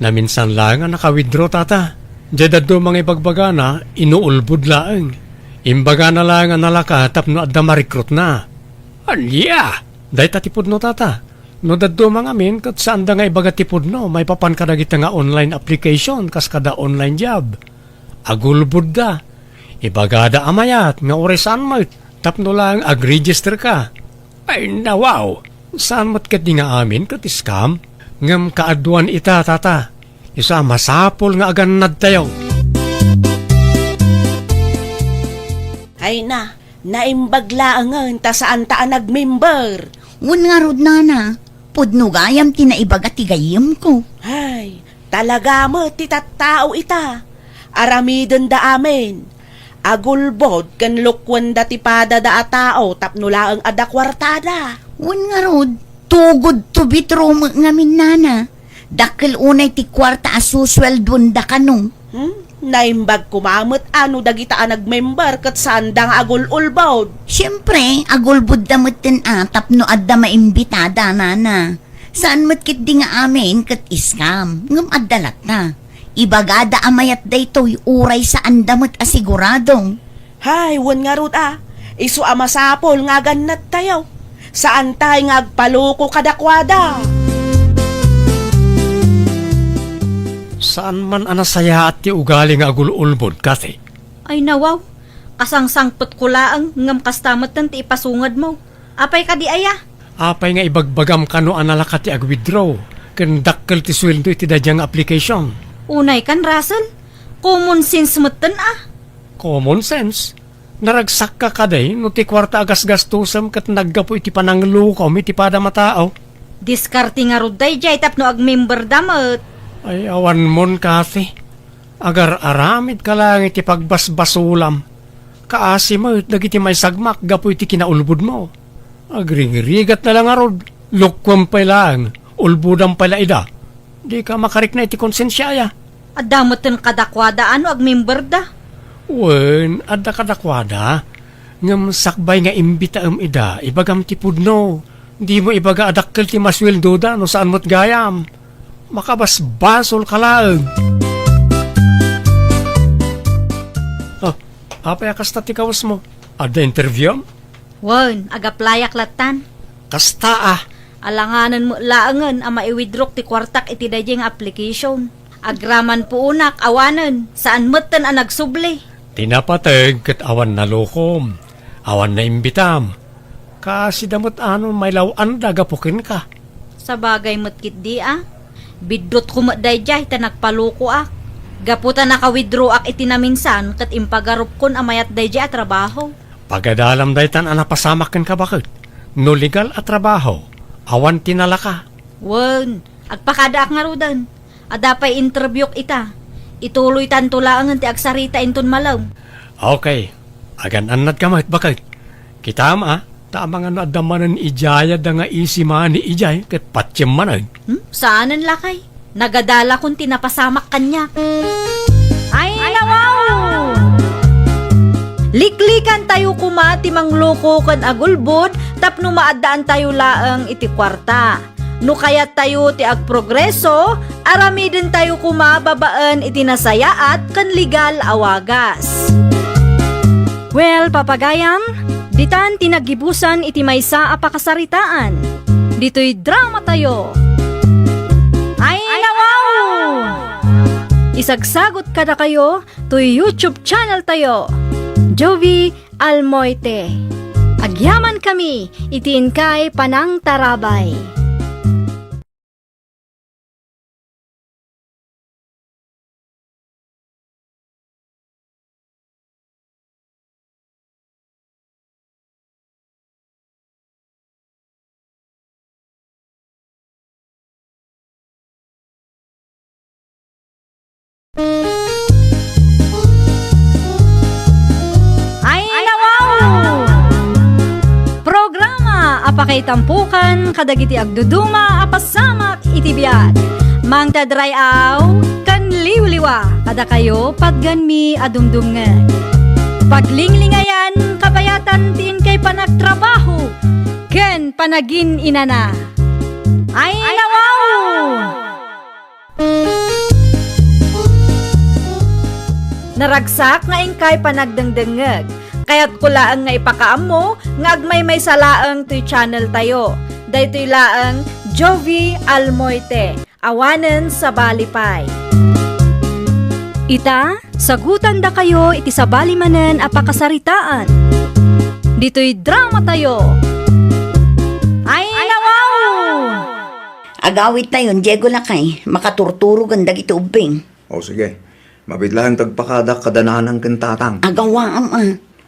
Na minsan lang nga naka-withdraw tata. Diyadad do mga ibagbaga na, inuulbud laeng. Imbaga na lang nga nalaka, tapno adda ma-recruit na. Anya! Day tatipod no tata. No daddo mga min, kat saan da nga ibaga tipod no, may papan ka dagita nga online application, kas kada online job. Agulbud da. Ibagada amayat, nga oresan mo, tapno lang ag-register ka. Ay nawaw, saan mo't kat di nga amin, kat scam? Ngam kaaduan ita, tata. Isa masapol nga aganad tayo. Ay naimbaglaangan ta saan ta nag-member. Wun nga rod nana, pudno gayam tinaibaga ti gayam ko. Ay, talaga mo ti tattao ita. Aramiden da amin. Agulbod kan lukwan da ti pada da atao tapno laang ada kwartada. Wun nga rod, tugod to bitro ngamin nana. Dakil unay ti kwarta asusweldon da kanong. Naimbag kumamot ano dagita nag-member kat saan da nga agul-ulbod. Siyempre, agulbud damot tin atap no adda maimbitada nana. Saan mo't kit di nga amin kat iskam, ngam addalat na. Ibagada amayat daytoy uray saan damot asiguradong. Hay, wan nga rod Isu amasapol nga ganat tayo. Saan tayo nga agpaluko kadakwada? Saan man anasaya at ti ugali nga agul-ulbod, kate? Ay nawaw, kasangsangpot ko laang ngam kastamat ti ipasungad mo. Apay ka di aya? Apay nga ibagbagam kano analaka ti ag-withdraw, kandakkel ti sweldo iti dadyang application. Unay kan, Russell. Common sense mo tan Common sense? Naragsak ka kaday, no ti kwarta agas gastusam kat naggapo iti pananglukaw, iti pada matao. Diskarte nga rod dayjay tapno ag-member damat. Ay, awan mon kasi. Agar aramid ka lang iti pagbasbasulam. Kaasi mo, nagiti may sagmak, gapo iti kinaulbud mo. Agring-rigat na lang arod. Lukwam pa lang, ulbudang pala ida. Di ka makarik na iti konsensya ya. Adamoten kadakwada ano ag-member da. Wen, adda kadakwada. Ngam sakbay nga imbita ida, ibagam ti pudno. Di mo ibaga adakkel ti masweldo da no saan mo't gayam. Makabasbasol ka lang. Oh, apay kasta ti kawas mo? Adda interview? Wen, agaplayak latan. Kasta Alanganan mo laangan ang maiwidrok ti kwartak iti dayjay nga application. Agraman po unak, awanan, saan matan ang nagsubli. Tinapateg kat awan na lokom. Awan na imbitam. Kasi damot ano may lawan dagapukin ka. Sa bagay mo't di Bidrot ko mo dayjay ta nagpaluko ak. Gaputa naka-withdraw ak iti naminsan kat impagarup kon amayat dayjay at trabaho. Pagadalam daytan anapasamakin ka bakit? No legal at trabaho. Awan tinalaka. Wen, agpakada ak nga rudan. Adapay interview ita. Ituloy tanto laangan ti agsarita inton malaw. Okay. Agan anad ka mahit bakit? Kita ma, tama nga no adamanan ijaya da nga isi man ni ijay kat patsyem manan. Saanan lakay? Nagadala kung tinapasamak kanya. Ay, nawaw! Liklikan tayo kumati mangloko kan agulbod tapno maadaan tayo laang iti kwarta. No kayat tayo ti agprogreso, aramiden tayo kumababaan iti nasayaat kan legal awagas. Well, papagayam, ditan tinagibusan iti maysa a pakasaritaan. Dito'y drama tayo. Ay, nawaw! Isagsagot kada kayo to YouTube channel tayo. Jovi Almoite. Agyaman kami, itiin kay Panang Tarabay. Ay, nawaw! Programa apakay tampukan kadagiti agduduma apasamak iti biag. Mang tadray aw kan liwliwa kada kayo pagganmi adumdumngan. Paglinglingayan kabayatan tiin kay panagtrabaho ken panagin inana. Ay, nawaw! Naragsak nga ingkay panagdengdengeg. Kaya't kulaang nga ipakaam mo, nga agmay may salaang to'y channel tayo. Daytoy laang Jovi Almoite, awanen sa balipay. Ita, sagutan da kayo iti sa balimanen apakasaritaan. Dito'y drama tayo. Ay, nawaw! Agawit na yun, Diego Lakay. Makaturturo ganda iti ubing. O sige, mabidlang tagpakadak kadananang kentatang. Agawaam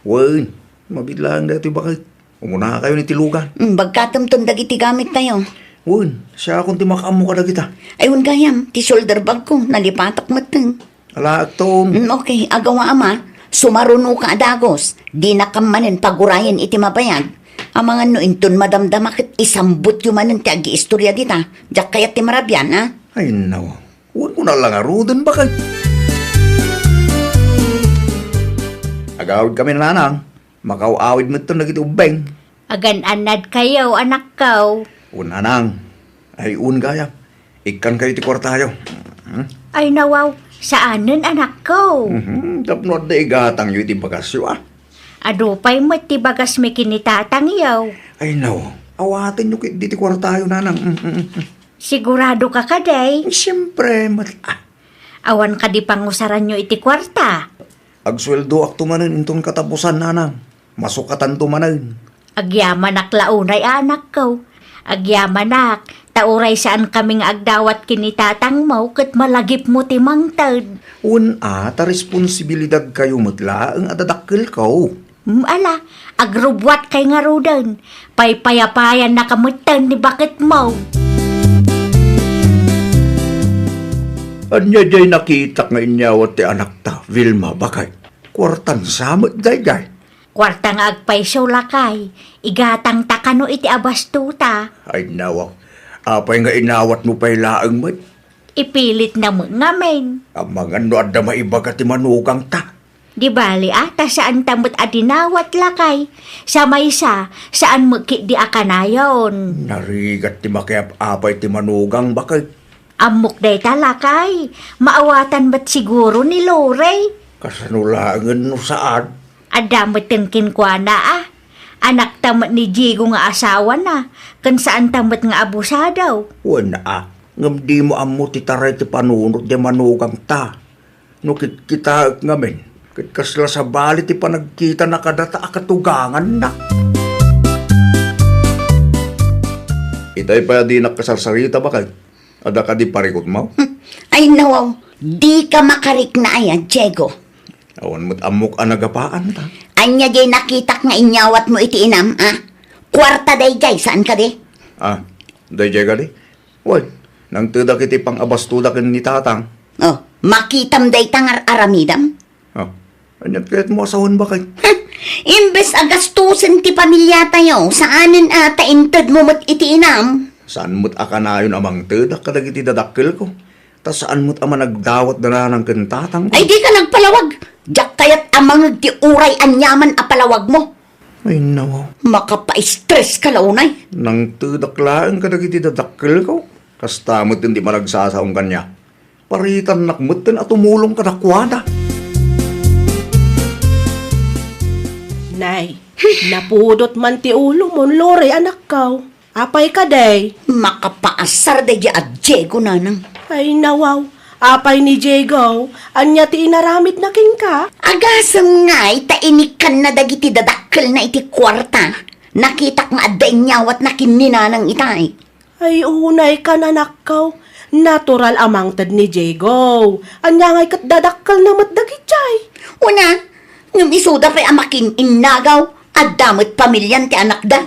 Wen, mabidlang dati bakit? Umuna kayo ni Tilugan. Bagkatamton dagiti gamit tayo. Wen, siya akong timakam mo kada kita. Ayun gayam, ti shoulder bag ko, nalipatak mateng. Ala, Tom. Okay, agawaam sumaruno ka adagos. Di nakamanin pagurayan iti mabayag. Ang mga nointon madamdamakit isambut yung manin ti agi-istorya dita. Diyak kaya ti marabyan, Ay, nawa. Wen ko na lang arudan bakit? Agawid kami na nanang. Makaw-awid mo ito nagitubeng. Agan-anad kayo, anak ko. Un anang. Ay un gaya. Ikan kayo ti kwartayo. Ay nawaw, saanan anak ko? Tapnod na igatang yu iti bagasyo Adupay mo ti bagas may kinitatang yaw. Ay nawa. Awatin nyo di ti kwartayo nanang. Sigurado ka kaday? Siyempre, Awan ka di pangusaran nyo iti kwarta. Agsweldo ak tumanan intong katapusan nanang. Masukatan tumanan. Agyamanak launay anak ko. Agyamanak, tauray saan kaming agdawat kinitatang mo kat malagip mo timangtad. Ta responsibilidad kayo matla ang adadakkel ko. Ala, agrubwat kay nga rodan. Paypayapayan na kamutan ni bakit mo. Anya jay nakita nga inyawat ti anak ta, Vilma, bakay? Kwartan samot day. Kwarta nga agpaysaw lakay. Igatang takano iti abastuta. Ay nawaw, apay nga inawat mo pa'y laang mo. Ipilit na mo ngamen. Ang mga no adda maibaga ti manugang ta. Di bali ata saan tamot adinawat lakay. Sa maysa, saan mo ki di akanayon. Narigat ti makiap apay ti manugang bakay. Amok day talakay. Maawatan ba't siguro ni Lorey? Kasanulangan no saan? Adamot kang kinkwana Anak tamot ni Diego nga asawa na. Kan saan tamot nga abusadaw. Wala ngam di mo amo ti taray ti panunot di manugang ta. No kita ngamen, kit kasla sa bali ti panagkita na kadata akatugangan na. Itay pa di nakasarsarita ba kay? Ada ka di parikot mo? Ay nawaw, di ka makarik na ayan, Diego. Awan mo't amok anagapaan ta. Anya jay nakitak nga inyawat mo iti inam, Kwarta day jay, saan ka di? Day jay ka di? Wal, nang tudak iti pang abastudak ni tatang. Oh, makitam day tangar aramidam. Anyat kahit mo asahon ba kay? Imbes agastusin ti pamilya tayo, saanin ata inted mo mat iti inam? Saan mo't akanayon amang tudak kadag iti dadakkel ko? Ta saan mo't ama nagdawat na ng kentatang ko? Ay di ka nagpalawag. Diyak kayat amang ti uray anyaman apalawag mo. Ay nawaw. Makapa-stress ka launay. Nang tudaklaan ka iti dadakkel ko. Kastamot hindi managsasaong kanya. Paritan nakmutin at tumulong ka nakwada. Nay, napudot man ti ulo mo, Lorey, anak kaw. Apay ka day. Makapaasar day at Diego nanang. Ay nawaw, apay ni Diego, anya ti inaramid na king ka. Agasam nga inikan na dagiti dadakkel na iti kwarta. Nakita nga adda inyawat na kininanang itay. Ay unay ka nanak kaw. Natural amang tad ni Diego. Anya ngay kat dadakkel na matdagit jay. Una, ngam isuda pa amaking innagaw at damot pamilyan ti anak da.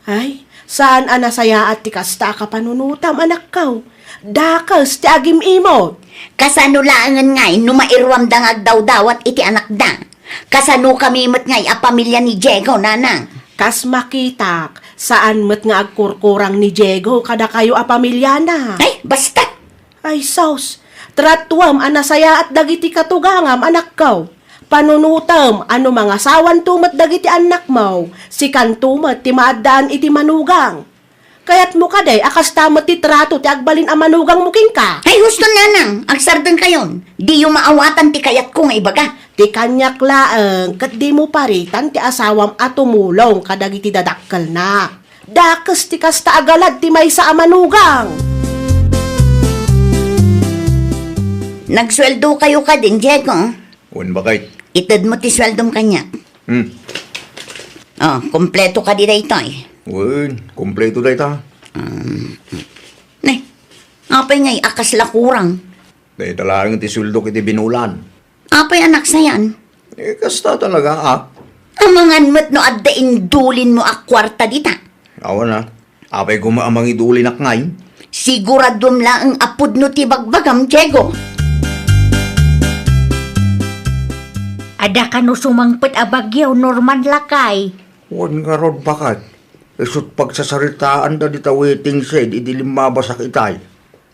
Ay, saan anasaya at ti kasta ka panunutam anak kaw? Dakas ti agim imo. Kasanulangan ngay numairwam dangag daw dawat iti anak da. Kasano kami mat ngay a pamilya ni Diego nanang. Kas makitak, saan met nga agkurkurang ni Diego kada kayo a pamilya na. Ay, basta. Ay saus, tratuam anasaya at dagiti katugangam anak kaw. Panunutam ano mga sawan tumat dagiti anak mo, si kantumat ti maadaan iti manugang. Kaya't mo kaday akas tamat ti trato ti agbalin a manugang mo king ka. Ay, gusto nanang, agsardan kayon. Di yung maawatan ti kayat ko nga ibaga. Ti kanyak laeng kat di mo paritan ti asawam at tumulong kadagiti dadakkel na. Dakas ti kasta agalad ti maysa a manugang. Nagsweldo kayo ka din, Diego. Wan ba kay? Itad mo ti sweldom kanya. Oh, kompleto ka di dayto eh. Wan, kompleto day ta. Apay ngay akas lakurang. Day talagang ti suldo kiti binulan. Apay anak sayan. Kasta talaga Amangan mo't no adda indulin mo a kwarta dita. Awan na. Apay gumaamang iduli nak ngay. Siguradom la ang apod no ti bagbagam, Diego. Ada ka no sumangpet a bagyaw Norman lakay. Wan nga rod bakat. Isut pagsasaritaan da dita waiting shed, idilimabas itay.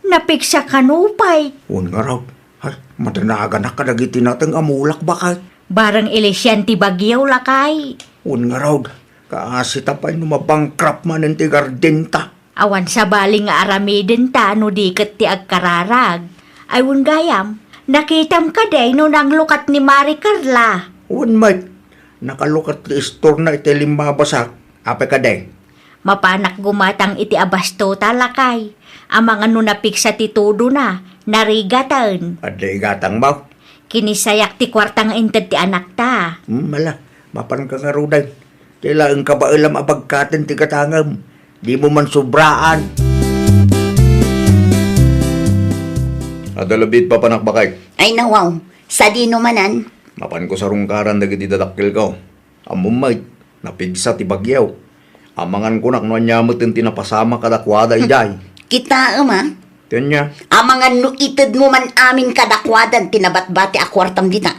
Napiksa ka no pay. Wan nga rod. Ay, madanagan na kadagiti natang amulak bakat. Barang ilisyan ti bagyaw lakay. Wan nga rod. Kaasita pa'y numabangkrap man ti garden ta. Awan sa baling nga aramiden ta no diket ti agkararag. Aywon gayam, nakitam ka day no nang lukat ni Mari Carla. Wan mate. Nakalukat ti store na iti limabasak. Apay ka day. Mapanak gumatang iti abasto talakay. Amang ano napiksa ti tudo na, narigatan. Aday gatang ba? Kinisayak ti kwartang inted ti anak ta. Mala, mapan ka nga roday. Kailangan ka ba ilam abagkatin ti katangam? Di mo man sobraan. Adalabit pa panakbakay. Ay nawaw, sa di no manan. Mapan ko sa rungkaran dagiti dadakkel ko. Amumay, napigsa ti bagyaw. Amangan ko nak no nyamot yung tinapasama kadakwada ijay. Kita ama, Tiyan niya. amangan no itid mo man amin kadakwadan tinabatbati akwartam dita.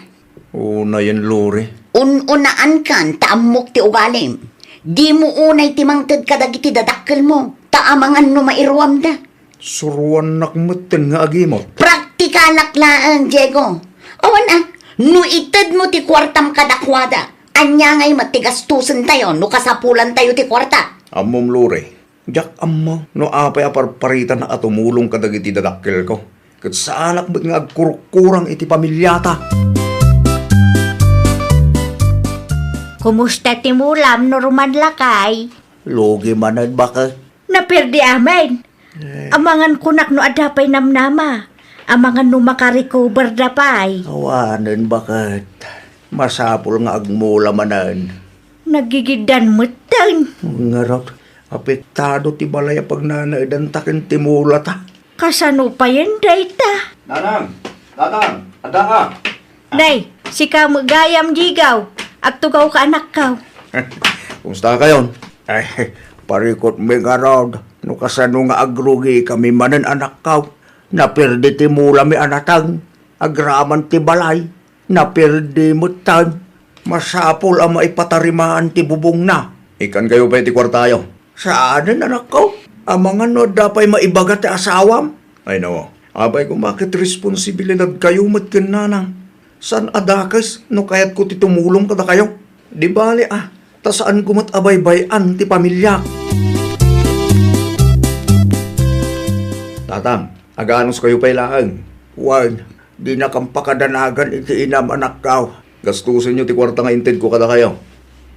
Una yan, Lore. Ununaan kan, taamok ti ugalim. Di mo unay timangtad kadagiti dadakkel mo. Taamangan no mairuam da. Suruan nakmatan nga agimot. Praktikalak laang, Diego. Awan no itid mo ti kwartam kadakwada. Anya ngay matigastusan tayo, no kasapulan tayo ti kwarta. Amom, Lore. Jak ammo, no apay aparparitan na atumulong kadagiti dadakkel ko. Kat saanak ba't nga agkurkurang iti pamilyata. Kumusta ti mulam, norman lakay? Logi manad baka. Napirdi amin. Amangan kunak no adapay namnama. Amangan no makarecover dapay. Awanan bakit. Masapol nga agmula manan. Nagigidan mo tan. Ngarap, apektado ti balaya pag nanaidan takin ti mula ta. Kasano pa yan, dayta? Nanang! Tatang! Ada ka! Nay, si ka magayam jigaw. At tugaw ka anak ka. Kumusta kayon? Ay, parikot may garod. No kasano nga agrugi kami manan anak kaw. Napirdi ti mula mi anatang. Agraman ti balay. Napirdi mo tan. Masapol ang maipatarimaan ti bubong na. Ikan kayo pa iti kwartayo. Saan anak ko? Amangan no dapay maibaga ti asawam. Ay no, abay kung bakit responsibilidad kayo matkin nanang. San adakas no kayat ko ti tumulong kada kayo? Di bali ta saan ko mat abay-bayan ti pamilya. Tatang, agaanos kayo pa ilaang. Wan, di na kang pakadanagan iti inam anak kaw. Gastusin nyo ti kwarta nga inted ko kada kayo.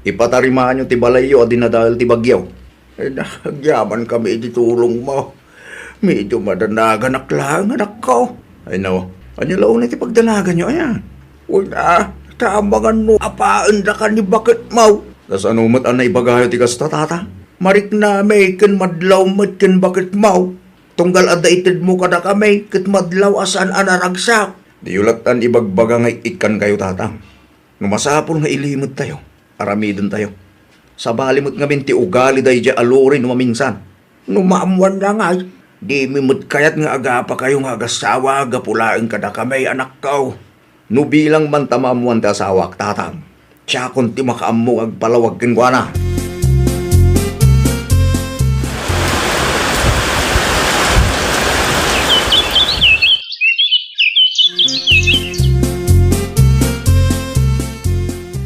Ipatarimaan nyo ti balayo at dinadahal ti bagyaw. Ay, nagyaman kami iti tulong mo. Medyo madanagan lang anak ko. Ay no, anya laon ti pagdanagan nyo, ayan. Wala, tamangan no, apaan da ka ni bakit mo? Tas ano mat anay bagayo ti kasta tata? Marik na may ken madlaw mat ken bakit mo? Tunggal adaited mo kada kami, ket madlaw asan anaragsak. Di ulatan ibagbaga nga ikan kayo tatang. Numasapol nga ilimot tayo. Aramidon tayo. Sa balimot nga minti ugali dahi dya alurin maminsan. Numaamuan na nga, di mimut kayat nga agapa kayo nga agasawa, agapulaing kada kami anak ko. Nubilang man tamamuan ta asawak tatang. Tiya kon ti makaammo agpalawag kinkwana.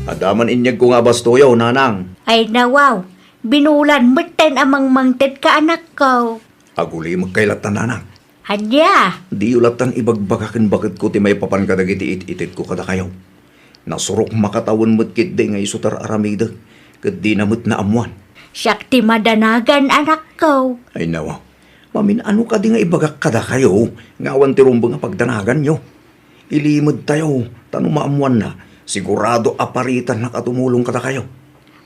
Adaman inyag ko nga bastoyo, nanang. Ay nawaw, binulan mo tan amang mangted ka anak ko. Aguli magkailatan, nanang. Hadya, Di ulatan ibagbagakin bakit ko ti may papan kadagiti it-itit ko kada kayo. Nasurok makatawan mo't kit di nga isutar aramida. Kat di namot na amuan. sakti madanagan anak ko. Ay nawa, mamin ano ka di nga ibagak kada kayo. Ngawan ti rumbo nga pagdanagan nyo. Ilimod tayo, tanong maamuan na. Sigurado aparitan na katumulong kada kayo.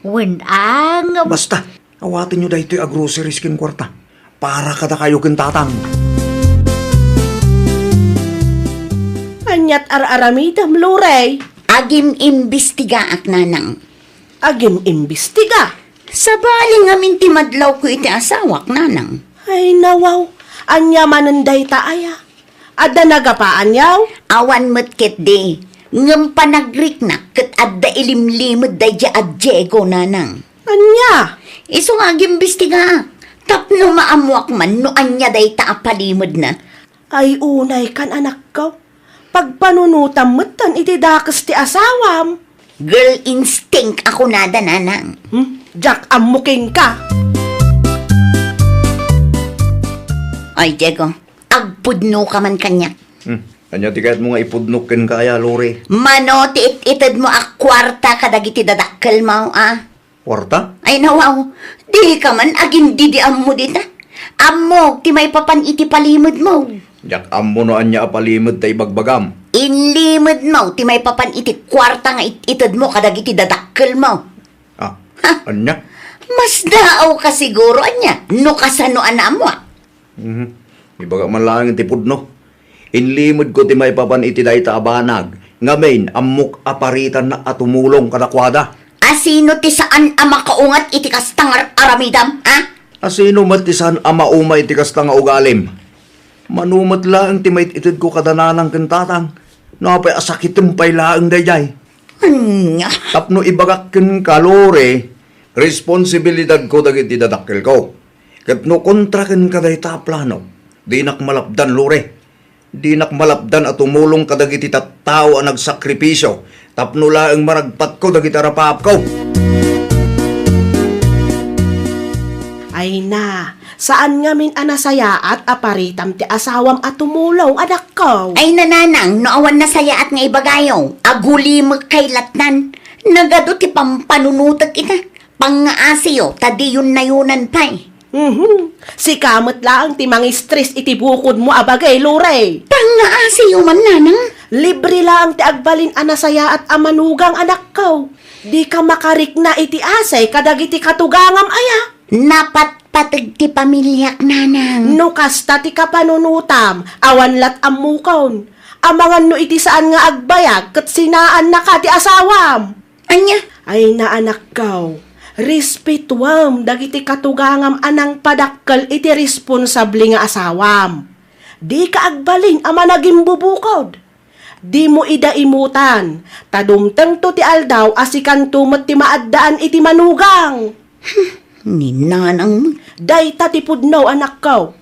Wenang, Basta, awatin nyo dahito yung agroceries kin kwarta. Para kada kayo kin tatang. Anyat ar-aramidam, Lorey. agim imbestiga ak nanang. Agim imbestiga. Sa bali nga minti madlaw ko iti asawak nanang. Ay nawaw, anya mananday taaya. Adda nagapaan yaw? Awan met ket di. Ngem panagrik na ket adda ilimlimod day ja ad Diego nanang. Anya? Iso nga gimbestiga. Tapno maamuak man no anya day taapalimod na. Ay unay kan anak ko. Pagpanunutam mutan iti dakas ti asawam. Girl instinct ako nada nanang. Jack amuking ka. Ay Diego, agpudno ka man kanya. Anya ti kahit mo nga ipudnok kin kaya, Lore. Mano ti itid mo ak kwarta kadagiti dadakkel mo Kwarta? Ay nawaw, di ka man agin didiam mo dita. Ammo, ti may papan iti palimod mo. Jak ammo no anya apalimod tay bagbagam. Inlimod mo, ti may papan iti kwarta nga itid mo kadagiti dadakkel mo. Anya? Mas daaw ka siguro anya, no kasano anam mo. Ibaga man lang ti pudno. Inlimod ko ti may papan iti dayta abanag. Ngamin, amok aparitan na atumulong kadakwada. Asino ti saan ang makaungat iti kastang aramidam, ha? Asino matisan ama umay ti kasta nga ugalim. Manumat laang ti may itid ko kadananang kentatang. Napay asakitim pay laang dayay. Anya? Tapno ibagak ken kalore, responsibilidad ko dagiti dadakkel ko. Ket no kontra ken kaday ta plano, di nak malapdan lore. Di nak malapdan at tumulong kadagiti tattao ang nagsakripisyo. Tapno laang maragpat ko dagiti arapap ko. Ay na, saan nga min anasaya at aparitam ti asawam at tumulong anak ko? Ay nananang, noawan na saya at nga ibagayaw. Aguli kay latnan. Nagado ti pampanunutat ita. Pangaasiyo, tadi yun na yunan pa'y. Si kamot lang ti mga stress iti bukod mo abagay, lure. Pangaasiyo man nanang. Libre lang ti agbalin anasaya at amanugang anak ko. Di ka makarik na iti asay kadagiti katugangam aya. Napat patag ti pamilyak nanang. No kasta ti kapanunutam, awan lat amukon. Amangan no iti saan nga agbayag, kat sinaan na ka ti asawam. Anya? Ay na anak ko, respetuam dagiti katugangam anang padakkel iti responsable nga asawam. Di ka agbalin ama naging bubukod. Di mo idaimutan, tadumteng to ti aldaw asikan tumot ti maaddaan iti manugang. Ni nanang. Day tatipudnaw anak ko.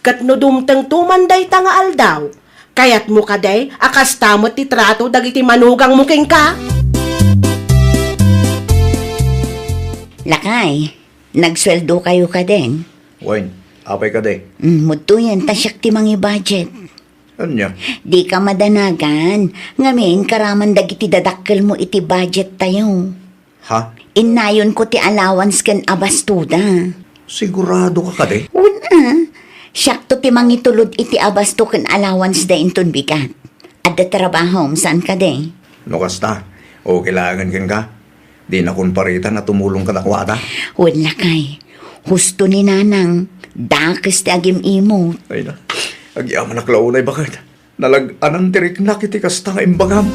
Kat no dumteng tumanday ta nga aldaw. Kayat mo kaday, akas tamot ti trato dagiti manugang muking ka. Lakay, nagsweldo kayo ka din. Wain, apay ka de. Muto yan, tasyak ti mangi budget. Anya? Di ka madanagan. Ngamin, karaman dagiti dadakkel mo iti budget tayo. Ha? Inayon ko ti allowance ken abastuda. Sigurado ka de? Una, syakto ti mangitulod iti abasto ken allowance da inton bigat. Adda trabaho, saan ka de? No kasta, o kailangan ken ka? Di na kun paritan na tumulong ka dakwada. Wala kay. Husto ni nanang. Dakes ti agim imo. Ay na, agyaman na klaunay bakit? Nalag-anang tirik na kiti kasta nga imbagam.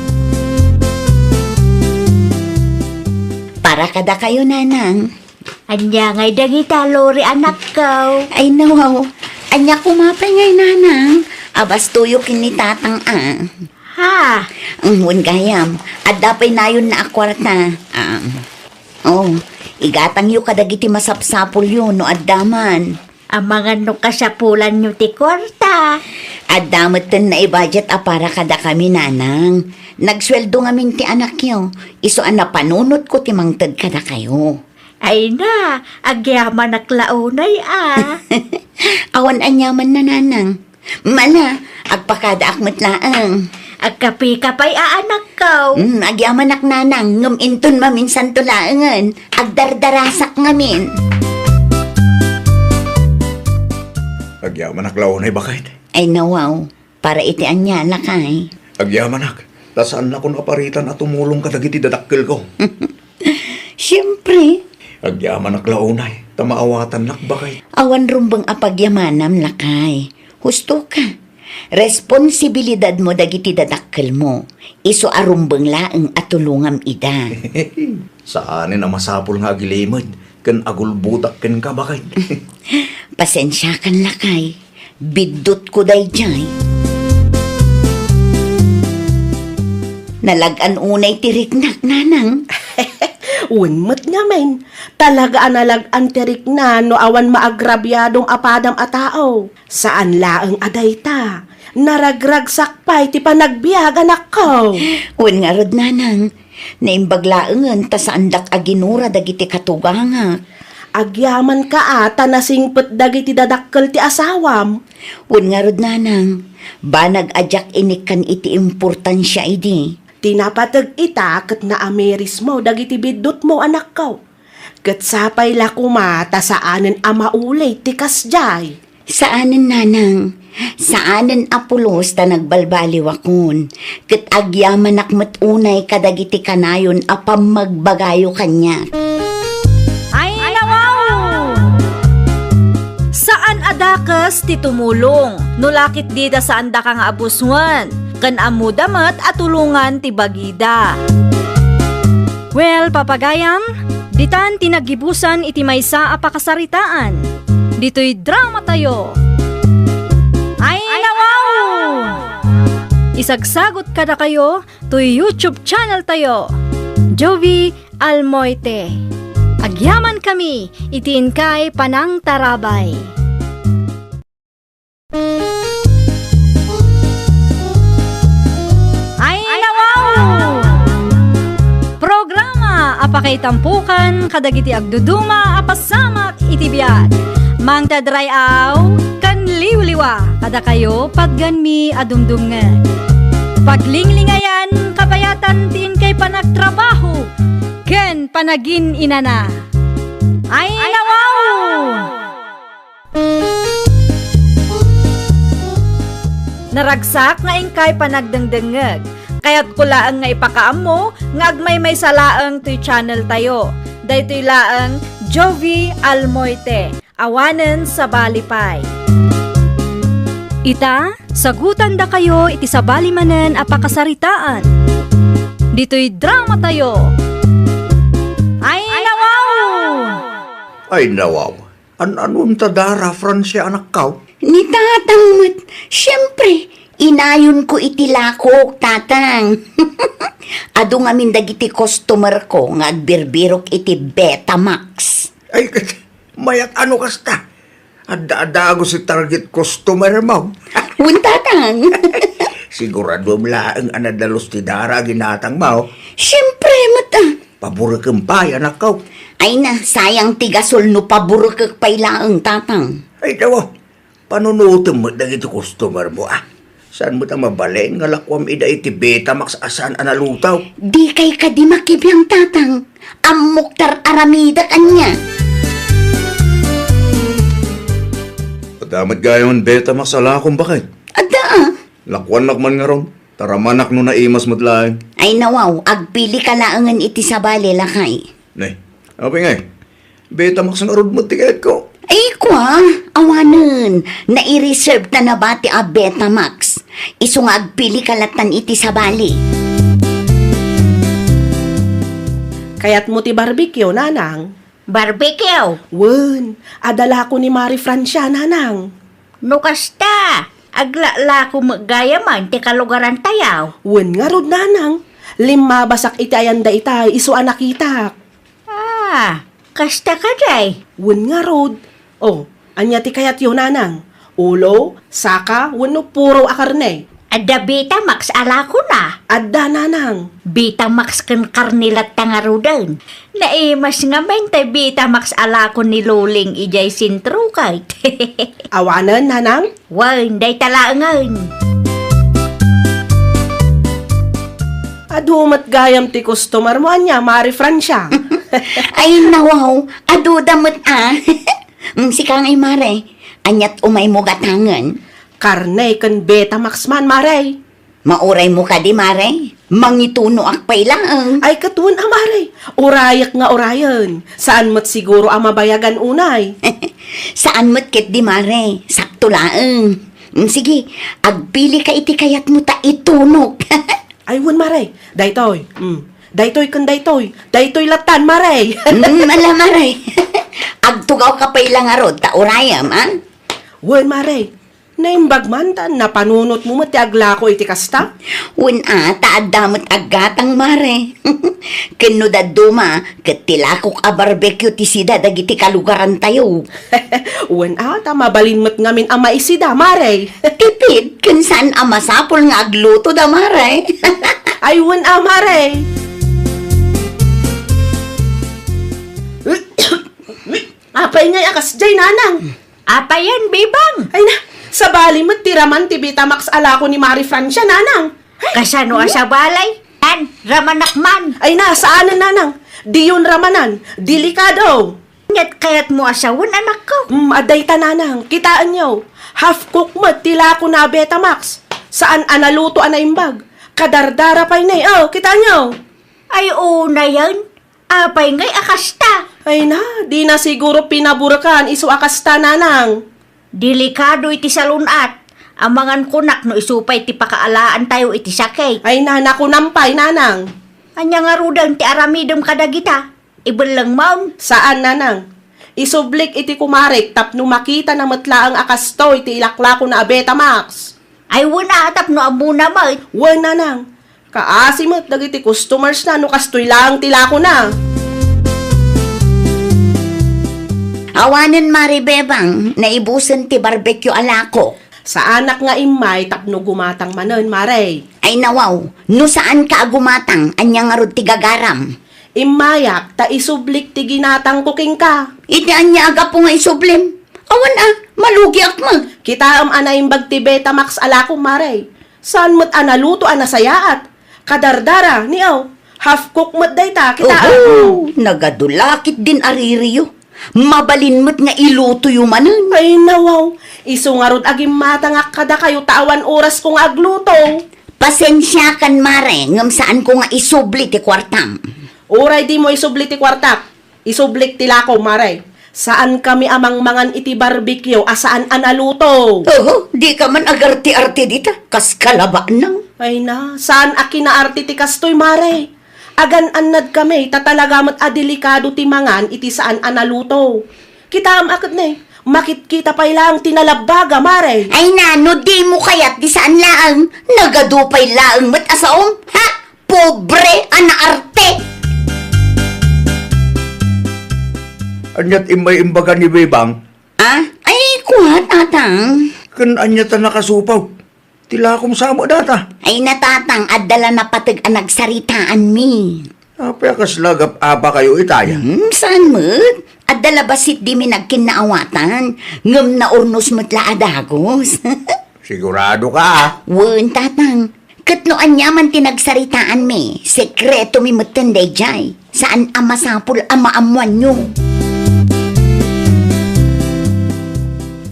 Para kada kayo, nanang. Anya ngay dagita lori anak ko. Ay nawaw. Anya kumapay ngay, nanang. Abastuyo kinitatang Ha? Ang gayam. At dapay nayon na akwarta. Oh, igatang yu kadagiti masapsapol yun no addaman. Ang mga nukasapulan nyo ti kwarta. Addamat ten na i-budget para kada kami, nanang. Nagsweldo ngamin ti anak yo. Iso na panunot ko ti mangtad kada kayo. Ay na, agyaman na klaunay Awan anyaman na, nanang. Mala, agpakada akmat laang. Agkapi ka pa'y anak ko. Agyaman ak nanang, ngam inton maminsan tulaangan. Agdardarasak ngamin. Agyaman na klaunay bakit? Ay nawaw, para iti anya lakay. Agyaman nak, tasaan na kun kaparitan at tumulong ka dagiti dadakkel ko. Siyempre, Agyaman na klaunay, tamaawatan nak bakit? awan rumbang apagyamanam lakay. Husto ka. Responsibilidad mo dagiti dadakkel mo. Iso arumbang laeng atulungam ida. Saanin na masapol nga agilimod, kan agulbutak ken ka bakit? Pasensya kan lakay. Bidot ko dayjay. Nalagan unay tiriknak, nanang. Unmet nga men, talaga analagan tirik na no awan maagrabyadong apadam a tao. Saan laeng aday ta? Naragragsak pa'y ti panagbiag anak ko. Wen nga rod, nanang. Naimbaglaengan ta saan dak aginura dagiti katuganga. Agyaman ka ata nasingpet dagiti dadakkel ti asawam. Wen nga rod, nanang. Banag ajak inikan iti importansya idi. Tinapatag ita kat na ameris mo dagiti bidot mo anak ko. Kat sapay la kumata saanen ama ulay ti kasjay. Saanen, nanang? Saanen apulos ta nagbalbaliwakon. Kat agyaman akmat unay kadagiti kanayon apam magbagayo kanya. Ay, nawaw! Saan adakas ti tumulong? Nulakit dita saan da ka nga abuswan. Kan amudamat at tulungan ti bagida. Well, papagayam, ditan tinagibusan iti maysa a pakasaritaan. Dito'y drama tayo. Ay, nawaw! Isagsagot kada kayo to YouTube channel tayo. Jovi Almoite. Agyaman kami, itiin kay Panang Tarabay. Ay, nawaw! Programa apakay tampukan kadagiti agduduma apasamak iti biag. Mang tadrayaw kan liwliwa kada kayo padganmi adumdumngan. Paglinglingayan kapayatan tin kay panagtrabaho ken panagin inana. Ay, nawaw! Naragsak nga ingkay panagdengdengeg. Kaya't kulaang nga ipakaam mo, nga agmay may salaang to'y channel tayo. Daytoy laang Jovi Almoite, awanen sa balipay. Ita, sagutan da kayo iti sa balimanen a pakasaritaan. Dito'y drama tayo. Ay, nawaw! Ay nawaw, anong tadara, Francia, anak kao? Ni tatang mat, siyempre, inayon ko itilakok, tatang. Ado nga min dagiti customer ko, nga agbirbirok iti Betamax. Ay, mayat ano kasta? Ada-ada ako si target customer mo. Un tatang. Sigurado mlaang anadalos ti dara ginatang mo. Siyempre, mata. Paborikang pay, anak ko. Ay na, sayang tigasol no paburukak pailaang, tatang. Ay, daw, panunutom mo dagiti customer mo, ah. Saan mo ta mabaleng nga lakwam ida iti Betamax asan analutaw? Di kay kadi makibiyang, tatang. Amok aramida kanya. Padamat gayon, Betamax ala kung bakit. Ada. Lakwan lakman nga ron. Taramanak no na imas matlaeng. Ay nawaw, agpili ka laangan iti sabali lakay. Nay, apa nga Betamax ang arod mo tiket ko. Ay kwa, awanan, nai-reserve na nabati a Betamax. Iso nga agpili kalatan iti sabali. Kayat mo ti barbecue, nanang. Barbecue, Wen, adala ko ni Mari Francia, nanang. no kasta, aglala ko magayaman ti kalugaran tayaw. Wen nga rod, nanang. Lima basak iti ayanda itay, iso anakitak. Ah, kasta ka day. Wen nga rod. Oh, anya ti kayat yun, nanang. Ulo, saka, wano puro akarne. Ada Betamax ala ko na. Adda, nanang. Betamax kan karnilat tangarudan. Naimas nga mente Betamax ala ko ni Luling ijay sintrukay. Awanan, nanang. Wan, day talaangan. Adumat gayam ti customer mo, anya, Mari Francia. Ay nawaw, adudamot ah. Si kang ay mare, anyat umay mo gatangan. Karne kan Betamax man, Mare. Mauray mo ka di mare, mangituno akpay lang. Ay katuan, Mare. Urayak nga orayan. Saan mo't siguro ang mabayagan unay? Saan mo't kit di mare, sakto laang. Sige, agpili ka iti kayat mo ta itunok. Ay, wan, Mare. Daytoy. Daytoy kan daytoy. Daytoy latan, Mare. Ala mare, agtugaw ka pay lang arod ta urayam, ah? Wan, Mare. Naimbag man tan, napanunot mo mati agla ko iti kasta? Un taad damot agatang mare. Kano daduma, katilakok a barbecue ti sida dagiti kalugaran tayo. Wan mabalin mo't ngamin ama isida, Mare. Tipid, kun saan amasapol nga agluto da mare. Ay, wan, Mare. Apay ngay akas jay, nanang. Apa yan, bibang? Ay na, sa bali mo't tiraman ti Betamax ala ko ni Mari Francia, nanang. Kasano sa balay? Tan, ramanakman. Ay na, saanan, nanang? Di yun ramanan, delikado. Ngat kayat mo asawan, anak ko. Aday tananang, kitaan nyo. Half cook mo, tila ko na Betamax. Saan analuto anaimbag? Kadardara pa inay, kitaan nyo. Ay, una yan. Apay ngay akasta. Ay na, di na siguro pinaburakan, iso akasta, nanang. Delikado iti salunat. Amangan kunak no isupay ti pakaalaan tayo iti sakay. Ay na, naku nampay, nanang. Anya nga rudang ti aramidom kadagita. Ibelang maun. Saan nanang? Isublik iti kumarik tapno makita na matla ang akasto iti ilakla ko na abeta max. Ay wala tap no amuna mat. Wan nanang. Kaasimot dagiti customers na no kastoy lang tila ko na. Awanan mari bebang, naibusan ti barbecue alako. Sa anak nga imay tapno gumatang manon maray. Ay nawaw, no saan ka agumatang, anya nga rod ti gagaram. Imayak ta isublik ti ginatang kuking ka. Iti anya aga po nga isublim. Awan malugi ak mo. Kita anay imbag ti Betamax alako maray. Saan mo't analuto anasayaat? Kadardara niyaw. Half cook mo't day ta kita. Nagadulakit din aririyo. Mabalin mo't nga iluto yumanan. Ay nawaw. Isu nga rod agim mata nga kada kayo tawan oras kong agluto. Pasensya kan mare, ngam saan ko nga isubli ti kwartam. Oray di mo isublik ti kwartak. Isublik ti lako maray. Saan kami amang mangan iti barbecue asaan analuto? Di ka man agarti-arti dita, kas kalaba nang. Ay na, saan aki na arti ti kastoy maray? Agan anad kami, tatalagamat adelikado ti mangan iti saan analuto. Kita akad na makit-kita pa ilang tinalabaga maray. Ay nano, di mo kayat di saan laang, nagadupay laang mat asaom, ha? Pobre, anaarte. Anyat imay imbaga ni Bebang, Ay, kuha tatang. kan anyat na nakasupaw. Tila akong samo data. Ay natatang, adala na patag ang nagsaritaan mi. Apya kas lagap apa kayo itaya. Saan mo't? Adala basit di mi nagkinaawatan. Ngam na urnos mo't la adagos. Sigurado ka Wen tatang, katnoan yaman tinagsaritaan mi. Sekreto mi matenday jay. Saan amasapul amaamuan nyo?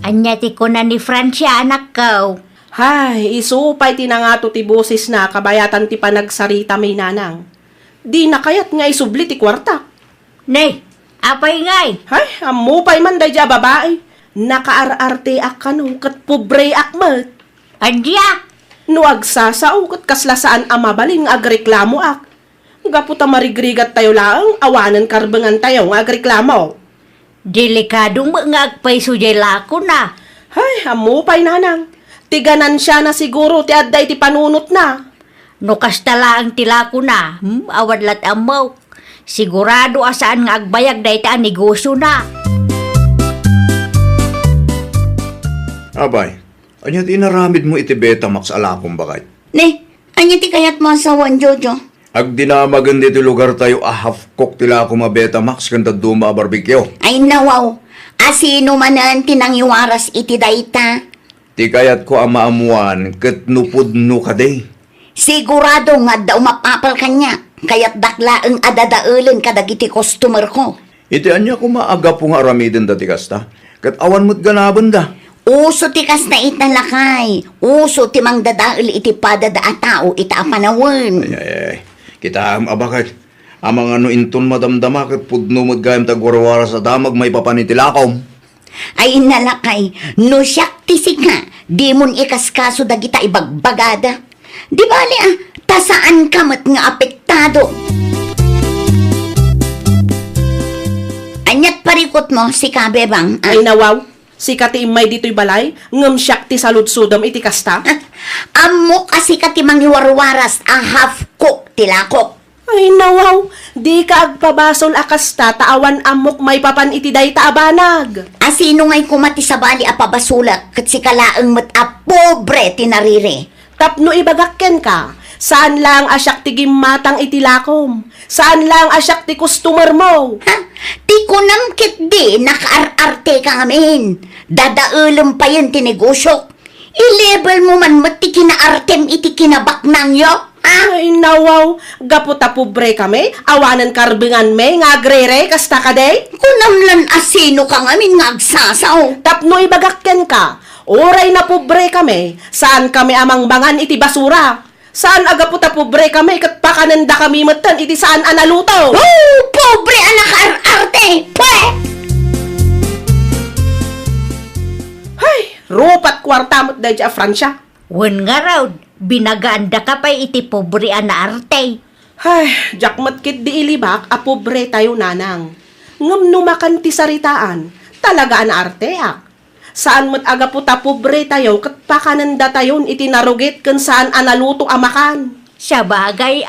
Anya ti ko na ni Francia anak ko. Hay, isupay tinangato ti boses na kabayatan ti panagsarita may nanang. Di na kayat nga isubli ti kwarta. Ne, apay ngay. Hay, amupay man day dya babae. Nakaararte ak kano, kat pobre akmat. Anya, No agsasaw, kat kaslasaan amabalin nga agreklamo ak. Gaputa marigrigat tayo lang, awanan karbangan tayo nga agreklamo. delikado mo nga agpay sujay lako na. Hay, amupay nanang. Tiganan siya na siguro ti adday ti panunot na. No kastala ang tilako na, awad lat amaw. Sigurado asaan nga agbayag dahi ta ang negosyo na. Abay, anyat inaramid mo iti Betamax alakong bakay. Ne, anya ti kayat mo asawan, Jojo? Ag dinamagan dito lugar tayo half cook tila ako Betamax kanta duma barbecue. Ay nawaw, asino manan tinangyiwaras iti dayta? Ti kayat ko amaamuan ket nupudno ka day. Sigurado nga daw mapapal kanya, kayat dakla ang adadaulan kadagiti customer ko. Iti anya ko maaga po nga aramidin dati kasta. Ket awan mo't ganaban da. Uso ti kas na italakay, uso ti mang dadaul iti padada a tao ita apanawan. Ay. Kita abakay. Amang ano inton madamdama ket pudno mo't gayam tagwarwara sa damag may papanitilakom. Ay nalakay, no siyak ti sika, di mon ikaskaso dagita ibagbagada. Di bali tasaan ka mat nga apektado. Anyat parikot mo si Kabebang. Ay nawaw, si kati imay dito'y balay, ngam siyak ti saludsudam iti kasta. Amo kasi ka ti mangiwarwaras a half cook tilakok. Ay nawaw, di ka agpabasol akasta taawan amok may papan iti day taabanag. Asino nga'y kumati sa bali a pabasulak kat si kalaang mat a pobre tinarire. Tapno ibagakken ka, saan lang asyak ti gimatang iti lakom? Saan lang asyak ti customer mo? Ha? Ti kunam kit di nakaar-arte ka ngamin. Dadaulam pa yun ti negosyo. I-level mo man mati kinaartem iti kinabaknang yo. Ha? Ay nawaw, gaputa pobre kami, awanan karbingan me, nga agrere, kasta ka day? Kunam lan asino ka ngamin nga agsasaw. Tapno ibagakken ka, oray na pobre kami, saan kami amang bangan iti basura? Saan agaputa pobre kami, kat pakananda kami matan, iti saan analuto? Oh, pobre anak ar-arte. Pwe! Hay, rupat kwarta mo't day dya Francia. Wen nga raw, binagaanda ka pa iti pobre na arte. Ay, jakmat kit di ilibak, a pobre tayo nanang. Ngam numakan ti saritaan, talaga an arteak. Saan mo't aga po ta pobre tayo, kat pakananda tayon itinarugit kan saan analuto amakan. Sa bagay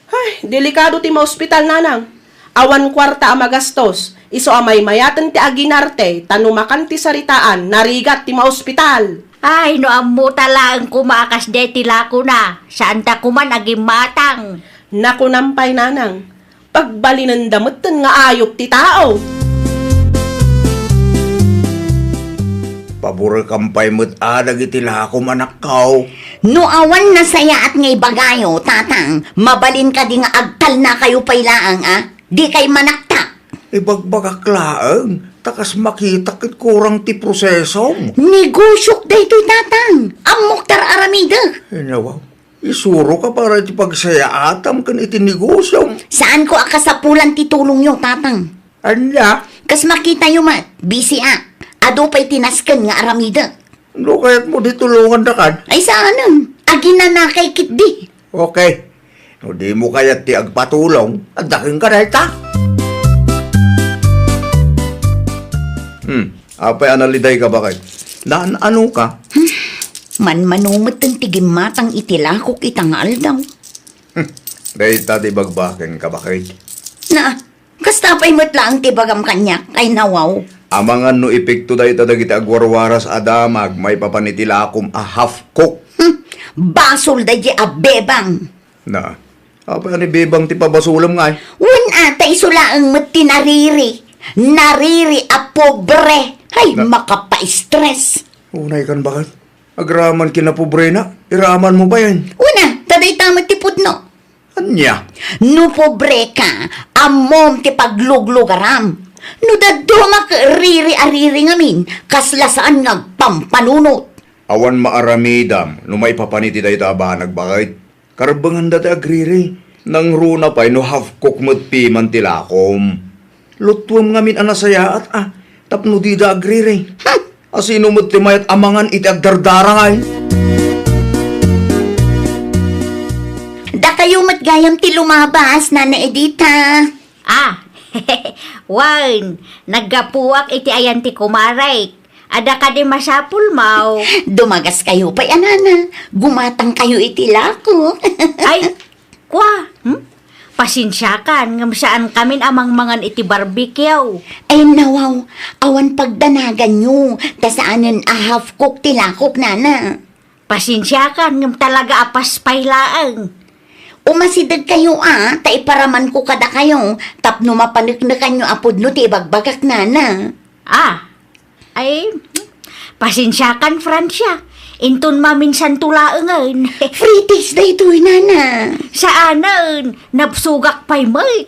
Ay, delikado ti ma-hospital nanang. Awan kwarta a magastos, iso amay mayatan ti aginarte, tanumakan ti saritaan, narigat ti ma-hospital. Ay, no amo talaan kumakas de tila ko na. Saan ta kuman aging matang. Naku nampay nanang, pagbali ng damutan nga ayop ti tao. Pabor kampay mo't adag itila ko manakaw. No awan na saya at ngay bagayo, tatang, mabalin ka di nga agtal na kayo pailaang, Di kay manakta. Ibagbagak takas makita kit kurang ti proseso. Negosyok daytoy tatang. Amok tar aramida. Nawaw, isuro ka para ti pagsaya atam kan iti negosyo. Saan ko akasapulan ti tulong yo, tatang? Anya, Kas makita yo mat, busy Ado pa'y tinaskan nga aramida. no kaya't mo ditulungan na kan. Ay saanan? Aginanakay kit di. Okay, no di mo kaya't ti agpatulong, at daking ka na ita. Apay analiday ka ba kay? Ano ka? Manumot ang tigimatang itilakok itangal daw. Dahita di bagbakin ka ba kay? Na, kasta pa'y matlaang tibagam kanyak ay nawaw. Amangan no epekto dahita dagiti agwarwaras adamag, may papanitilakom a half cook. Basol da di abebang. Na, apay ani bebang ti pabasulam nga eh. Wan atay sulaang mat tinariri. Nariri a pobre. Ay, makapa-stress. Unay kan bakit? Agraman kinapobre na, iraman mo ba yan? Una, taday tamat ti pudno. Anya? No pobre ka, amom ti pagluglugaram. No daduma ka riri-ariri ngamin, kaslasaan ngagpampanunot. Awan maaramidam, no may papaniti dahi taba nagbakit. Karbangan dati agriri, nang runa pa'y no half cook mo't piman tilakom. Lutwam ngamin anasaya at tapno di da agriri. Asino mo't timayat amangan iti agdardarangay. Da kayo matgayam ti lumabas, Nana Edita. Wan, naggapuak iti ayan ti kumaray. Ada ka di masapul, mau. Dumagas kayo pa'y anana. Gumatang kayo itilako. Ay, kwa, Pasensyakan, ngam saan kamin amang mangan iti barbecue. Ay nawaw, awan pagdanagan nyo. Tasaanan a half cook tilakok, Nana. Pasensyakan, ngam talaga apas pailaang. Umasidag kayo taiparaman ko kada kayo. Tapno mapaniknakan nyo apod no ti bagbagak, Nana. Ay, pasensyakan, Francia. Intun maminsan tulaangan. Fritis da ito'y, Nana. Saanan, napsugak pa'y may.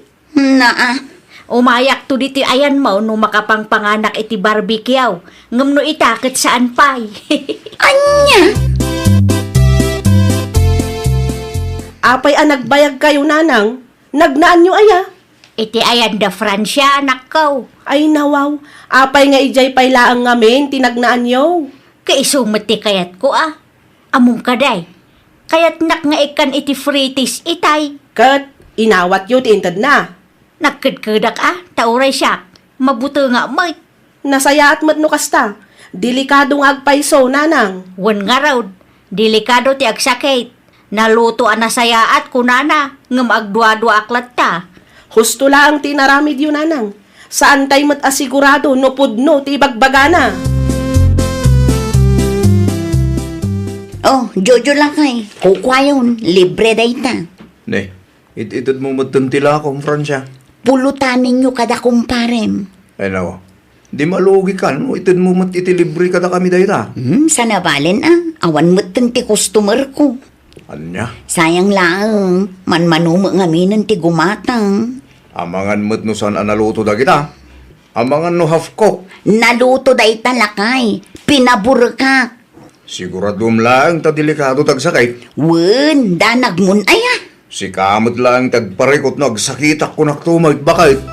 Umayak to diti ayan mo no makapangpanganak iti barbecue. Ngam no itakit saan pa'y. Anya? Apay nagbayag kayo nanang, nagnaan nyo aya. Iti ayan da Francia, anak ko. Ay nawaw, apay nga ijay pailaang ngamin, tinagnaan nyo. Kaisumati kayat ko Among kaday. Kayat nak nga ikan iti fritis itay. Kat, inawat yun tintad na. Nagkadkadak tauray siya. Mabuto nga may. Nasaya at matno kasta. Delikado nga agpaiso, nanang. Wan nga raw, delikado ti agsakit. Naluto anasaya at kunana, ngam agdua-dua aklat ta. Husto lang tinaramid yun, nanang. Saan tayo mat asigurado no pudno ti bagbagana. Oh, Jojo lang kay. Kukwayon, libre dayta. Ne, itid mo matantilakom, Francia. Pulutanin nyo kada kumparem. Ay nawa, di malugi ka, no? Itid mo matitilibre kada kami dayta. Sana balen Awan mo't ti customer ko. Anya? Sayang lang, manmanumo nga minan ti gumatang. Amangan mo't no saan analuto da kita. Amangan no half cook. Naluto day talakay, pinaburkak. Siguradum lang ta delikado tagsakay. Wen, danagmun aya. Si kamot lang tagparikot no agsakitak ko naktumag bakit.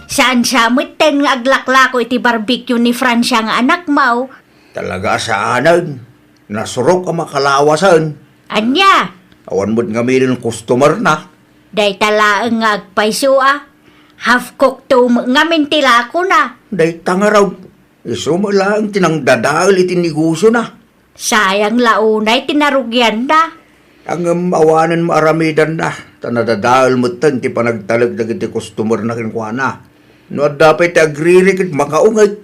Saan siya ten nga aglaklako iti barbecue ni Francia nga anak mau? Talaga saanan. Nasurok ang makalawasan. Anya, Awan mo't nga may ng customer na. day talaang nga agpaiso Half cook to ngamin tila ko na. Day tanga raw. Isumala ang tinangdadaal iti negosyo na. Sayang launay tinarugyan na. Ang awanan maaramidan na. Tanadadaal mo tan ti panagtalag iti customer na kinkwana. No dapat agririkit makaungay.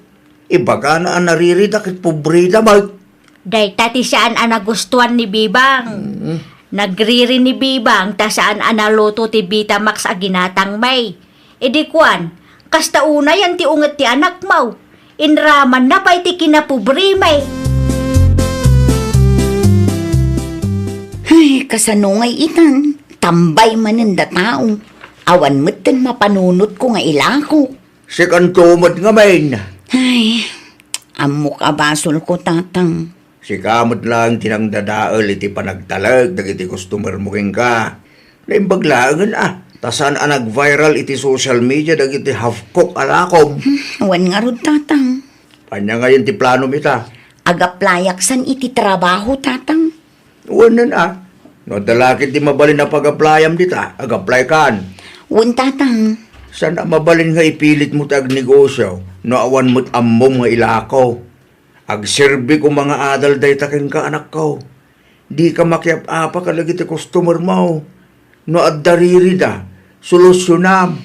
Ibaga na ang naririta kit pobrita ba? Day tati saan nagustuhan ni Bibang. Nagriri ni Bibang ta saan naluto ti Betamax a ginatang may. Idi kwan, kasta una yan ti unget ti anak mo. Inraman na pa'y ti kinapubri may. Ay, kasanungay itan. Tambay mananda tao. Awan mo't tan mapanunot ko nga ilako. Si kantumot nga main. Ay, amok abasol ko tatang. Si kamot lang tinangdadaal iti panagtalag dagiti customer mo king ka. Naimbaglaangan Tasan nag-viral iti social media dagiti half-cook alakom. Awan nga rod tatang. Panya ngayon ti plano mita. Agaplayaksan iti trabaho tatang. Uwanan No dalakit di mabalin na pag-applyam dita. Ag-apply kan. Wan tatang. Sana mabalin nga ipilit mo tag negosyo. No awan mo't ammom nga ilakaw. Agserbi ko mga adal day takin ka anak ko. Di ka makiap-apa kalagi ti customer mo. No addariri da. Solusyonam.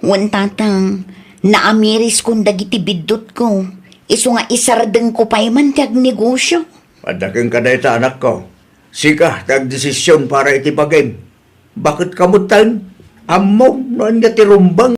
Wan tatang. Naamiris kong dagiti bidot ko. Iso nga isardeng ko pa'y man tiag negosyo. Padaking ka day ta anak ko. Sika, tag-desisyon para itibagin. Bakit kamutan? Ammo, noon nga tirumbang